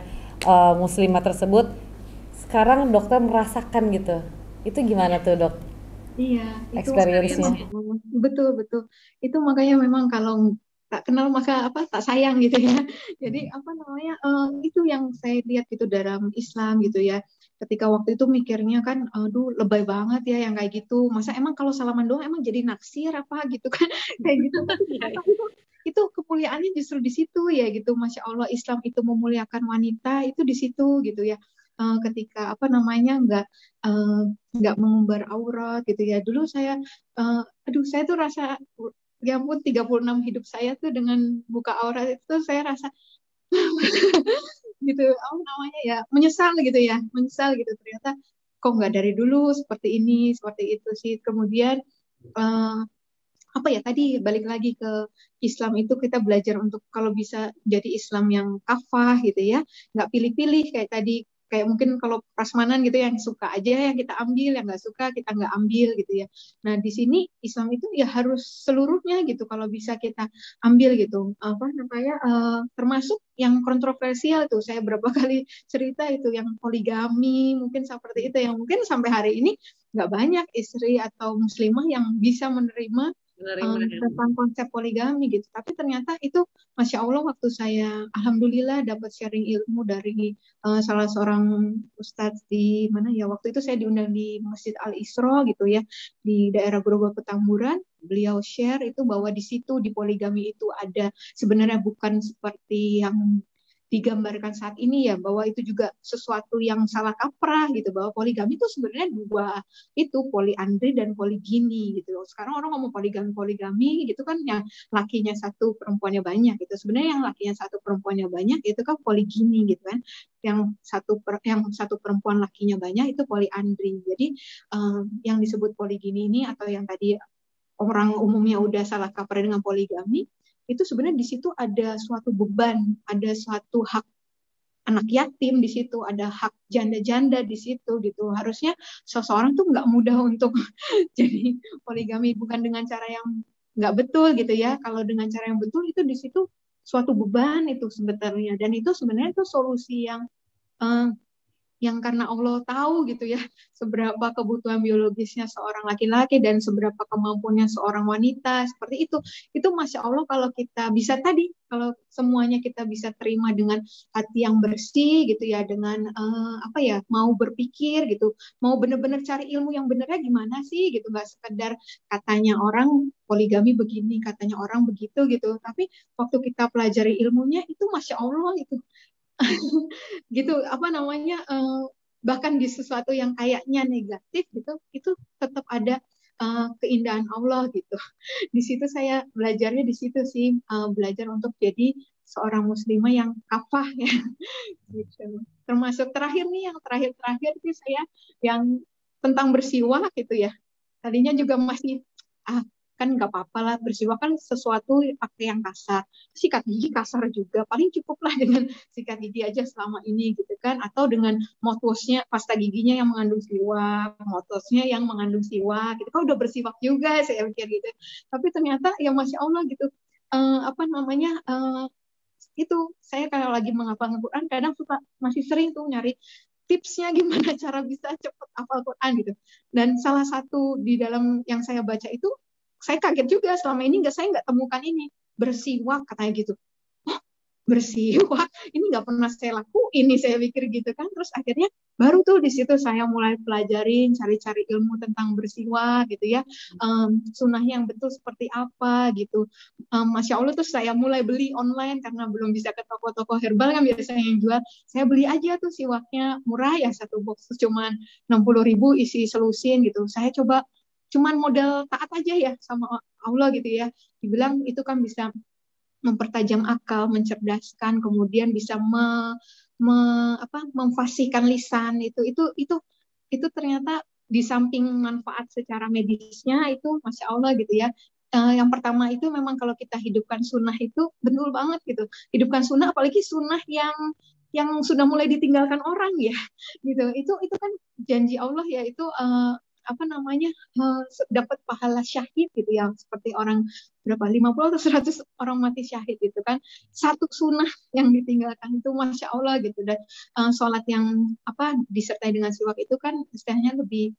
muslimah tersebut. Sekarang dokter merasakan gitu. Itu gimana tuh dok? Iya, itu experience-nya. Betul. Itu makanya memang kalau tak kenal maka tak sayang gitu ya. Jadi itu yang saya lihat gitu dalam Islam gitu ya. Ketika waktu itu mikirnya kan, aduh lebay banget ya yang kayak gitu. Masa emang kalau salaman doang emang jadi naksir apa gitu kan? Kayak gitu. Itu kemuliaannya justru di situ ya gitu. Masya Allah Islam itu memuliakan wanita itu di situ gitu ya. Ketika nggak mengumbar aurat gitu ya. Dulu saya saya tuh rasa ya ampun 36 hidup saya tuh dengan buka aurat itu saya rasa gitu menyesal gitu ternyata kok nggak dari dulu seperti ini seperti itu sih. Kemudian tadi balik lagi ke Islam itu kita belajar untuk kalau bisa jadi Islam yang kafah gitu ya, nggak pilih-pilih kayak tadi. Kayak mungkin kalau prasmanan gitu yang suka aja yang kita ambil, yang nggak suka kita nggak ambil gitu ya. Nah di sini Islam itu ya harus seluruhnya gitu kalau bisa kita ambil gitu. Termasuk yang kontroversial tuh saya berapa kali cerita itu yang poligami mungkin seperti itu yang mungkin sampai hari ini nggak banyak istri atau muslimah yang bisa menerima tentang konsep poligami gitu. Tapi ternyata itu Masya Allah waktu saya alhamdulillah dapat sharing ilmu dari salah seorang ustadz di mana ya waktu itu saya diundang di Masjid Al Isra gitu ya di daerah Grogol Petamburan. Beliau share itu bahwa di situ di poligami itu ada sebenarnya bukan seperti yang digambarkan saat ini ya, bahwa itu juga sesuatu yang salah kaprah gitu, bahwa poligami itu sebenarnya dua, itu poliandri dan poligini gitu. Sekarang orang ngomong poligami gitu kan, yang lakinya satu perempuannya banyak gitu. Sebenarnya yang lakinya satu perempuannya banyak itu kan poligini gitu kan. Yang satu perempuan lakinya banyak itu poliandri. Jadi yang disebut poligini ini atau yang tadi orang umumnya udah salah kaprah dengan poligami, itu sebenarnya di situ ada suatu beban, ada suatu hak anak yatim di situ, ada hak janda-janda di situ gitu. Harusnya seseorang tuh nggak mudah untuk jadi poligami, bukan dengan cara yang nggak betul gitu ya. Kalau dengan cara yang betul itu di situ suatu beban itu sebenarnya, dan itu sebenarnya itu solusi yang karena Allah tahu gitu ya seberapa kebutuhan biologisnya seorang laki-laki dan seberapa kemampuannya seorang wanita, seperti itu Masya Allah kalau kita bisa tadi, kalau semuanya kita bisa terima dengan hati yang bersih gitu ya, dengan mau berpikir gitu, mau benar-benar cari ilmu yang benernya gimana sih gitu, nggak sekedar katanya orang poligami begini, katanya orang begitu gitu, tapi waktu kita pelajari ilmunya itu Masya Allah itu gitu bahkan di sesuatu yang kayaknya negatif gitu, itu tetap ada keindahan Allah gitu. Di situ saya belajarnya, di situ sih belajar untuk jadi seorang muslimah yang kafah ya gitu. Termasuk terakhir nih, yang terakhir sih saya yang tentang bersiwak gitu ya. Tadinya juga masih kan nggak apa-apa lah, bersiwak kan sesuatu pakai yang kasar, sikat gigi kasar juga, paling cukuplah dengan sikat gigi aja selama ini gitu kan, atau dengan mouthwashnya, pasta giginya yang mengandung siwak, mouthwashnya yang mengandung siwak gitu kan udah bersiwak juga saya pikir gitu. Tapi ternyata ya Masya Allah gitu, itu saya kalau lagi menghafal Al-Quran kadang suka masih sering tuh nyari tipsnya gimana cara bisa cepet hafal Quran gitu. Dan salah satu di dalam yang saya baca itu, saya kaget juga, selama ini saya nggak temukan ini, bersiwak katanya gitu. Oh, bersiwak, ini nggak pernah saya lakuin nih, saya pikir gitu kan. Terus akhirnya baru tuh di situ saya mulai pelajarin, cari-cari ilmu tentang bersiwak gitu ya, sunnah yang betul seperti apa gitu. Masya Allah tuh saya mulai beli online karena belum bisa ke toko-toko herbal kan biasanya yang jual. Saya beli aja tuh siwaknya, murah ya, satu box cuman 60.000 isi selusin gitu. Saya coba cuman modal taat aja ya sama Allah gitu ya. Dibilang itu kan bisa mempertajam akal, mencerdaskan, kemudian bisa memfasihkan lisan itu ternyata di samping manfaat secara medisnya itu Masya Allah gitu ya. Yang pertama itu memang kalau kita hidupkan sunnah itu betul banget gitu. Hidupkan sunnah, apalagi sunnah yang sudah mulai ditinggalkan orang ya gitu. Itu kan janji Allah ya, itu dapat pahala syahid gitu ya, seperti orang berapa 50 atau 100 orang mati syahid gitu kan, satu sunnah yang ditinggalkan itu Masya Allah gitu. Dan sholat yang disertai dengan siwak itu kan istilahnya lebih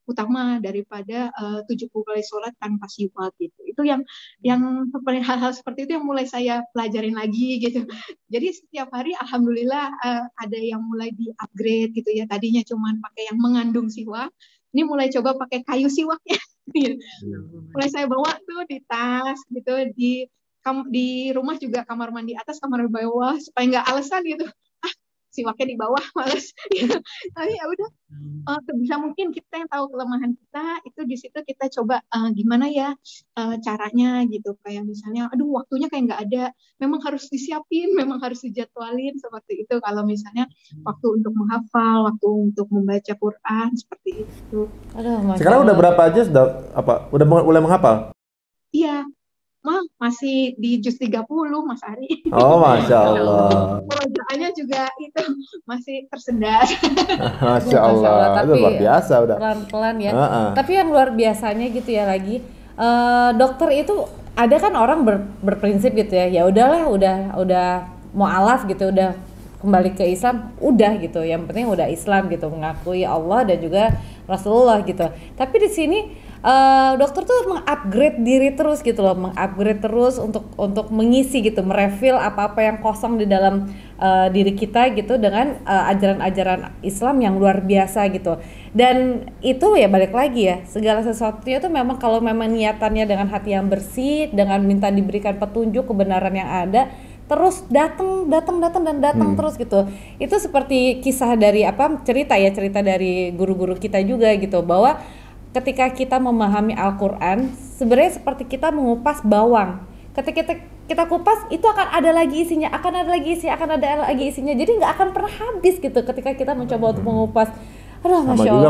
utama daripada 70 kali sholat tanpa siwak gitu. Itu yang hal-hal seperti itu yang mulai saya pelajarin lagi gitu. Jadi setiap hari alhamdulillah ada yang mulai di-upgrade gitu ya. Tadinya cuman pakai yang mengandung siwak, ini mulai coba pakai kayu siwaknya. Mulai saya bawa tuh di tas gitu, di rumah juga, kamar mandi atas, kamar mandi bawah, supaya nggak alasan gitu. Siwaknya di bawah males gitu. Tapi ya udah, sebisa mungkin kita yang tahu kelemahan kita itu di situ kita coba gimana ya caranya gitu. Kayak misalnya aduh waktunya kayak nggak ada, memang harus disiapin, memang harus dijadwalin seperti itu. Kalau misalnya waktu untuk menghafal, waktu untuk membaca Quran seperti itu. Aduh, sekarang udah berapa aja udah mulai menghafal? Iya, masih di juz 30 Mas Ari. Oh Masya Allah. Pelajarannya juga itu masih tersendat. Masya Allah, itu luar biasa udah. Pelan-pelan ya. Tapi yang luar biasanya gitu ya lagi, dokter itu ada kan orang berprinsip gitu ya. Ya udahlah, udah mu'alaf gitu, udah kembali ke Islam, udah gitu. Yang penting udah Islam gitu, mengakui Allah dan juga Rasulullah gitu. Tapi di sini dokter tuh mengupgrade diri terus gitu loh, mengupgrade terus untuk mengisi gitu, merefill apa-apa yang kosong di dalam diri kita gitu dengan ajaran-ajaran Islam yang luar biasa gitu. Dan itu ya balik lagi ya, segala sesuatunya tuh memang kalau memang niatannya dengan hati yang bersih, dengan minta diberikan petunjuk kebenaran yang ada, terus datang dan datang terus gitu. Itu seperti kisah dari cerita dari guru-guru kita juga gitu, bahwa ketika kita memahami Al-Quran, sebenarnya seperti kita mengupas bawang. Ketika kita kupas, itu akan ada lagi isinya, akan ada lagi isinya. Jadi nggak akan pernah habis gitu ketika kita mencoba untuk mengupas. Aduh, Masya Allah.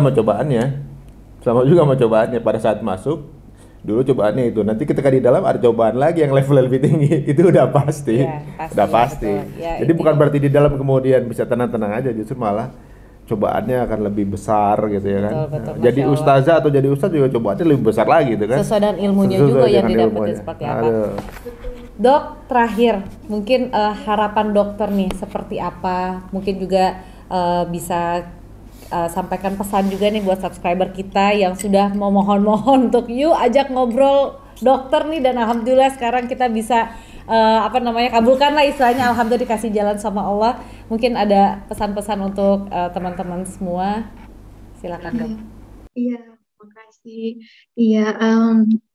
Sama juga sama cobaannya pada saat masuk. Dulu cobaannya itu, nanti ketika di dalam ada cobaan lagi yang level lebih tinggi, itu udah pasti. Udah pasti. Ya, jadi bukan berarti di dalam kemudian bisa tenang-tenang aja, justru malah cobaannya akan lebih besar gitu ya kan. Betul, jadi ustazah atau jadi ustaz juga cobaannya lebih besar lagi gitu kan. Sesuai dengan ilmunya juga yang didapetin seperti apa. Dok, terakhir mungkin harapan dokter nih seperti apa? Mungkin juga bisa sampaikan pesan juga nih buat subscriber kita yang sudah mohon untuk yuk ajak ngobrol dokter nih, dan alhamdulillah sekarang kita bisa kabulkan lah istilahnya, alhamdulillah dikasih jalan sama Allah. Mungkin ada pesan-pesan untuk teman-teman semua, silakan dok. Iya, makasih. Iya,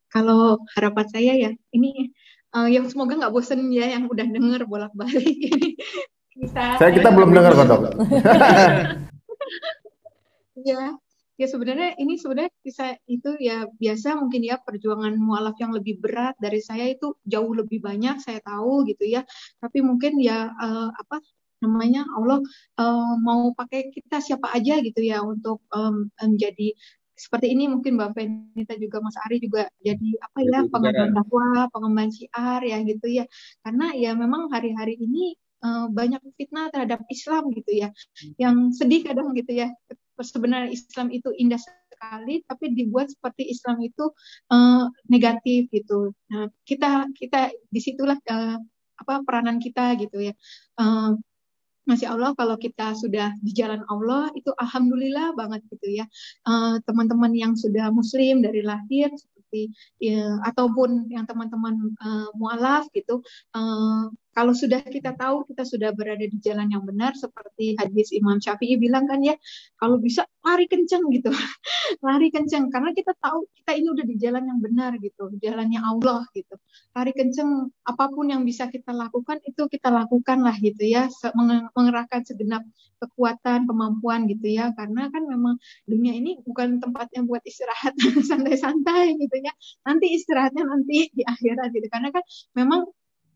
kalau harapan saya ya ini yang semoga nggak bosen ya, yang udah denger bolak-balik ini kita belum dengar kok dok. Ya, sebenarnya kisah itu ya biasa mungkin ya, perjuangan mualaf yang lebih berat dari saya itu jauh lebih banyak, saya tahu gitu ya. Tapi mungkin ya Allah mau pakai kita siapa aja gitu ya untuk menjadi seperti ini. Mungkin Mbak Venita juga Mas Ari juga jadi pengemban dakwah, pengemban syiar ya gitu ya. Karena ya memang hari-hari ini banyak fitnah terhadap Islam gitu ya. Yang sedih kadang gitu ya. Sebenarnya Islam itu indah sekali, tapi dibuat seperti Islam itu negatif gitu. Nah, kita disitulah peranan kita gitu ya. Masya Allah, kalau kita sudah di jalan Allah itu alhamdulillah banget gitu ya. Teman-teman yang sudah muslim dari lahir seperti ataupun yang teman-teman mualaf gitu, kalau sudah kita tahu kita sudah berada di jalan yang benar, seperti hadis Imam Syafi'i bilang kan ya, kalau bisa lari kenceng gitu. Lari kenceng karena kita tahu kita ini udah di jalan yang benar gitu, jalannya Allah gitu. Lari kenceng, apapun yang bisa kita lakukan itu kita lakukan lah gitu ya, mengerahkan segenap kekuatan, kemampuan gitu ya, karena kan memang dunia ini bukan tempatnya buat istirahat santai-santai gitu ya. Nanti istirahatnya nanti di akhirat gitu, karena kan memang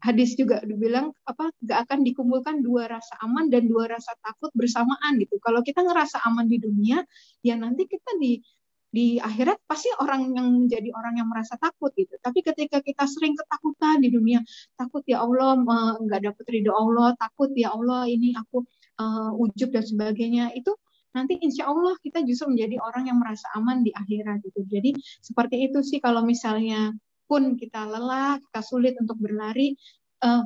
hadis juga dibilang gak akan dikumpulkan dua rasa aman dan dua rasa takut bersamaan gitu. Kalau kita ngerasa aman di dunia, ya nanti kita di akhirat pasti orang yang menjadi orang yang merasa takut gitu. Tapi ketika kita sering ketakutan di dunia, takut ya Allah nggak dapet ridho Allah, takut ya Allah ini aku ujub dan sebagainya, itu nanti insya Allah kita justru menjadi orang yang merasa aman di akhirat gitu. Jadi seperti itu sih, kalau misalnya pun kita lelah, kita sulit untuk berlari,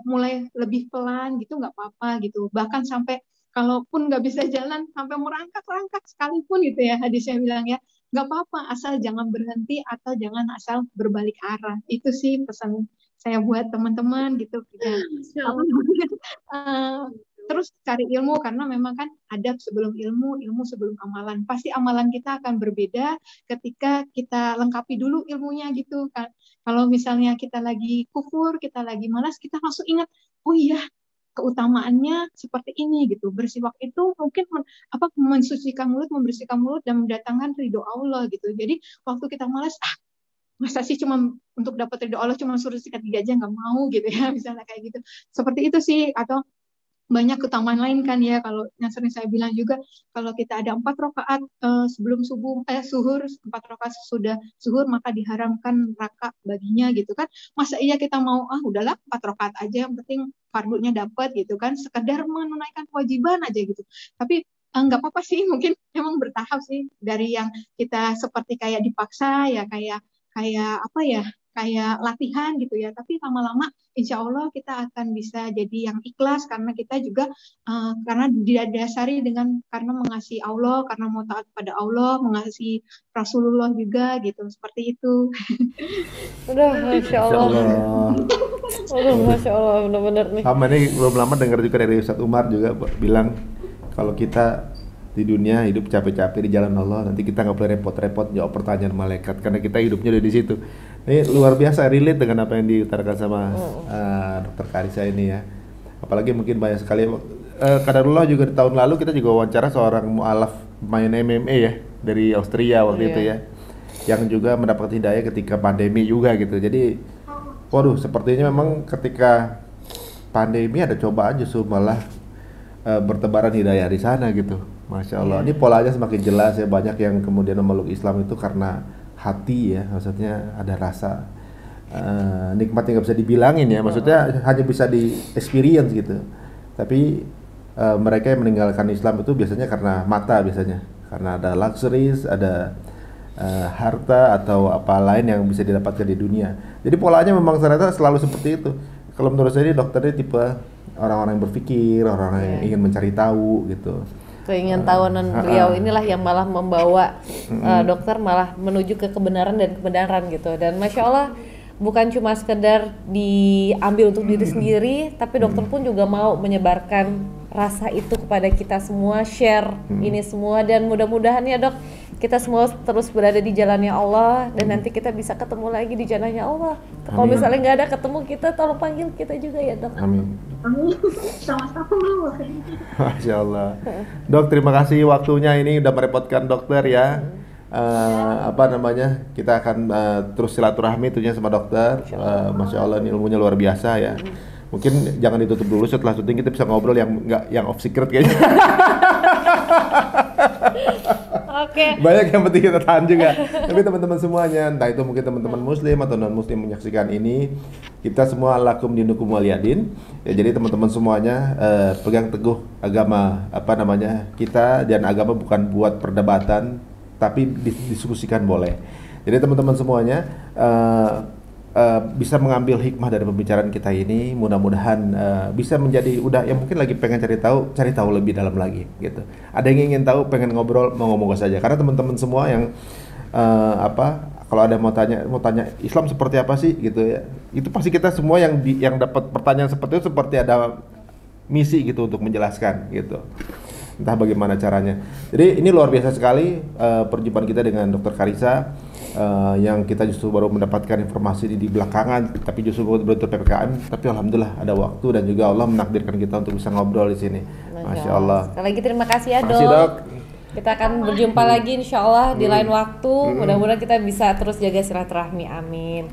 mulai lebih pelan gitu nggak apa-apa gitu. Bahkan sampai kalaupun nggak bisa jalan sampai merangkak-rangkak sekalipun gitu ya, hadisnya bilang ya, nggak apa-apa asal jangan berhenti atau jangan asal berbalik arah. Itu sih pesan saya buat teman-teman gitu. Terus cari ilmu, karena memang kan adab sebelum ilmu, ilmu sebelum amalan. Pasti amalan kita akan berbeda ketika kita lengkapi dulu ilmunya gitu kan. Kalau misalnya kita lagi kufur, kita lagi malas, kita langsung ingat, oh iya keutamaannya seperti ini gitu. Bersiwak itu mungkin mensucikan mulut, membersihkan mulut dan mendatangkan ridho Allah gitu. Jadi waktu kita malas, masa sih cuma untuk dapat ridho Allah cuma suruh sikat gigi aja nggak mau gitu ya, misalnya kayak gitu. Seperti itu sih. Atau banyak keutamaan lain kan ya, kalau yang sering saya bilang juga, kalau kita ada 4 rakaat sebelum suhur, 4 rakaat sesudah suhur, maka diharamkan neraka baginya gitu kan. Masa iya kita mau udahlah 4 rakaat aja, yang penting fardunya dapat gitu kan, sekedar menunaikan kewajiban aja gitu. Tapi nggak apa-apa sih, mungkin emang bertahap sih, dari yang kita seperti kayak dipaksa ya, kayak kayak latihan gitu ya, tapi lama-lama insya Allah kita akan bisa jadi yang ikhlas karena kita juga karena didasari dengan karena mengasihi Allah, karena mau taat pada Allah, mengasihi Rasulullah juga gitu, seperti itu. Udah, Masya Allah. Udah, Masya Allah, benar-benar nih. Sama ini belum lama dengar juga dari Ustadz Umar juga bilang kalau kita di dunia hidup capek-capek di jalan Allah, nanti kita nggak boleh repot-repot jawab pertanyaan malaikat karena kita hidupnya udah di situ. Ini luar biasa relate dengan apa yang diutarakan sama Dokter Karissa ini ya. Apalagi mungkin banyak sekali. Kadarullah juga di tahun lalu kita juga wawancara seorang mualaf main MMA ya dari Austria waktu itu ya, yang juga mendapat hidayah ketika pandemi juga gitu. Jadi, waduh, sepertinya memang ketika pandemi ada cobaan justru malah bertebaran hidayah di sana gitu. Masya Allah, ini polanya semakin jelas ya, banyak yang kemudian memeluk Islam itu karena hati ya, maksudnya ada rasa nikmat yang nggak bisa dibilangin ya, maksudnya hanya bisa di experience gitu. Tapi mereka yang meninggalkan Islam itu biasanya karena mata biasanya, karena ada luxuries, ada harta atau apa lain yang bisa didapatkan di dunia. Jadi polanya memang ternyata selalu seperti itu. Kalau menurut saya dokter ini tipe orang-orang yang berpikir, orang-orang yang ingin mencari tahu gitu. Keingintahuan beliau inilah yang malah membawa dokter malah menuju ke kebenaran dan kebenaran gitu. Dan Masya Allah bukan cuma sekedar diambil untuk diri sendiri, tapi dokter pun juga mau menyebarkan rasa itu kepada kita semua, share ini semua, dan mudah-mudahan ya dok, kita semua terus berada di jalannya Allah dan nanti kita bisa ketemu lagi di jalannya Allah. Kalau misalnya nggak ada ketemu kita, tolong panggil kita juga ya dok. Amin. Amin. Sama-sama. Masya Allah. Dok, terima kasih waktunya, ini udah merepotkan dokter ya. Kita akan terus silaturahmi tentunya sama dokter. Masya Allah, ini ilmunya luar biasa ya. Mungkin jangan ditutup dulu, setelah syuting kita bisa ngobrol yang off secret kayaknya. Oke. Banyak yang penting kita tahan juga. Tapi teman-teman semuanya, entah itu mungkin teman-teman muslim atau non muslim menyaksikan ini, kita semua lakum dinukum waliyadin. Ya, jadi teman-teman semuanya pegang teguh agama kita, dan agama bukan buat perdebatan, tapi didiskusikan boleh. Jadi teman-teman semuanya bisa mengambil hikmah dari pembicaraan kita ini, mudah-mudahan bisa menjadi yang mungkin lagi pengen cari tahu lebih dalam lagi gitu. Ada yang ingin tahu, pengen ngobrol, mau ngomong saja. Karena teman-teman semua yang kalau ada mau tanya Islam seperti apa sih gitu ya, itu pasti kita semua yang dapat pertanyaan seperti itu seperti ada misi gitu untuk menjelaskan gitu. Entah bagaimana caranya. Jadi ini luar biasa sekali perjumpaan kita dengan Dokter Karissa, yang kita justru baru mendapatkan informasi di belakangan, tapi justru betul PPKM. Tapi alhamdulillah ada waktu dan juga Allah menakdirkan kita untuk bisa ngobrol di sini. Masya Allah. Sekali lagi terima kasih ya Masih, dok. Kita akan berjumpa lagi insya Allah di lain waktu. Mudah-mudahan kita bisa terus jaga silaturahmi. Amin.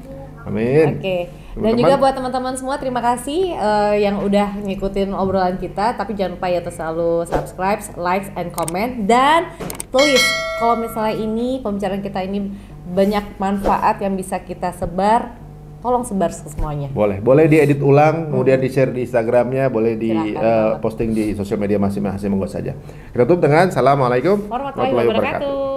Amin. Oke. Dan juga buat teman-teman semua, terima kasih yang udah ngikutin obrolan kita. Tapi jangan lupa ya untuk selalu subscribe, like, and comment. Dan please, kalau misalnya ini pembicaraan kita ini banyak manfaat yang bisa kita sebar, tolong sebar ke semuanya. Boleh diedit ulang, kemudian di share di Instagramnya, boleh di posting di sosial media masing-masing, monggo saja. Kita tutup dengan Assalamualaikum warahmatullahi wabarakatuh.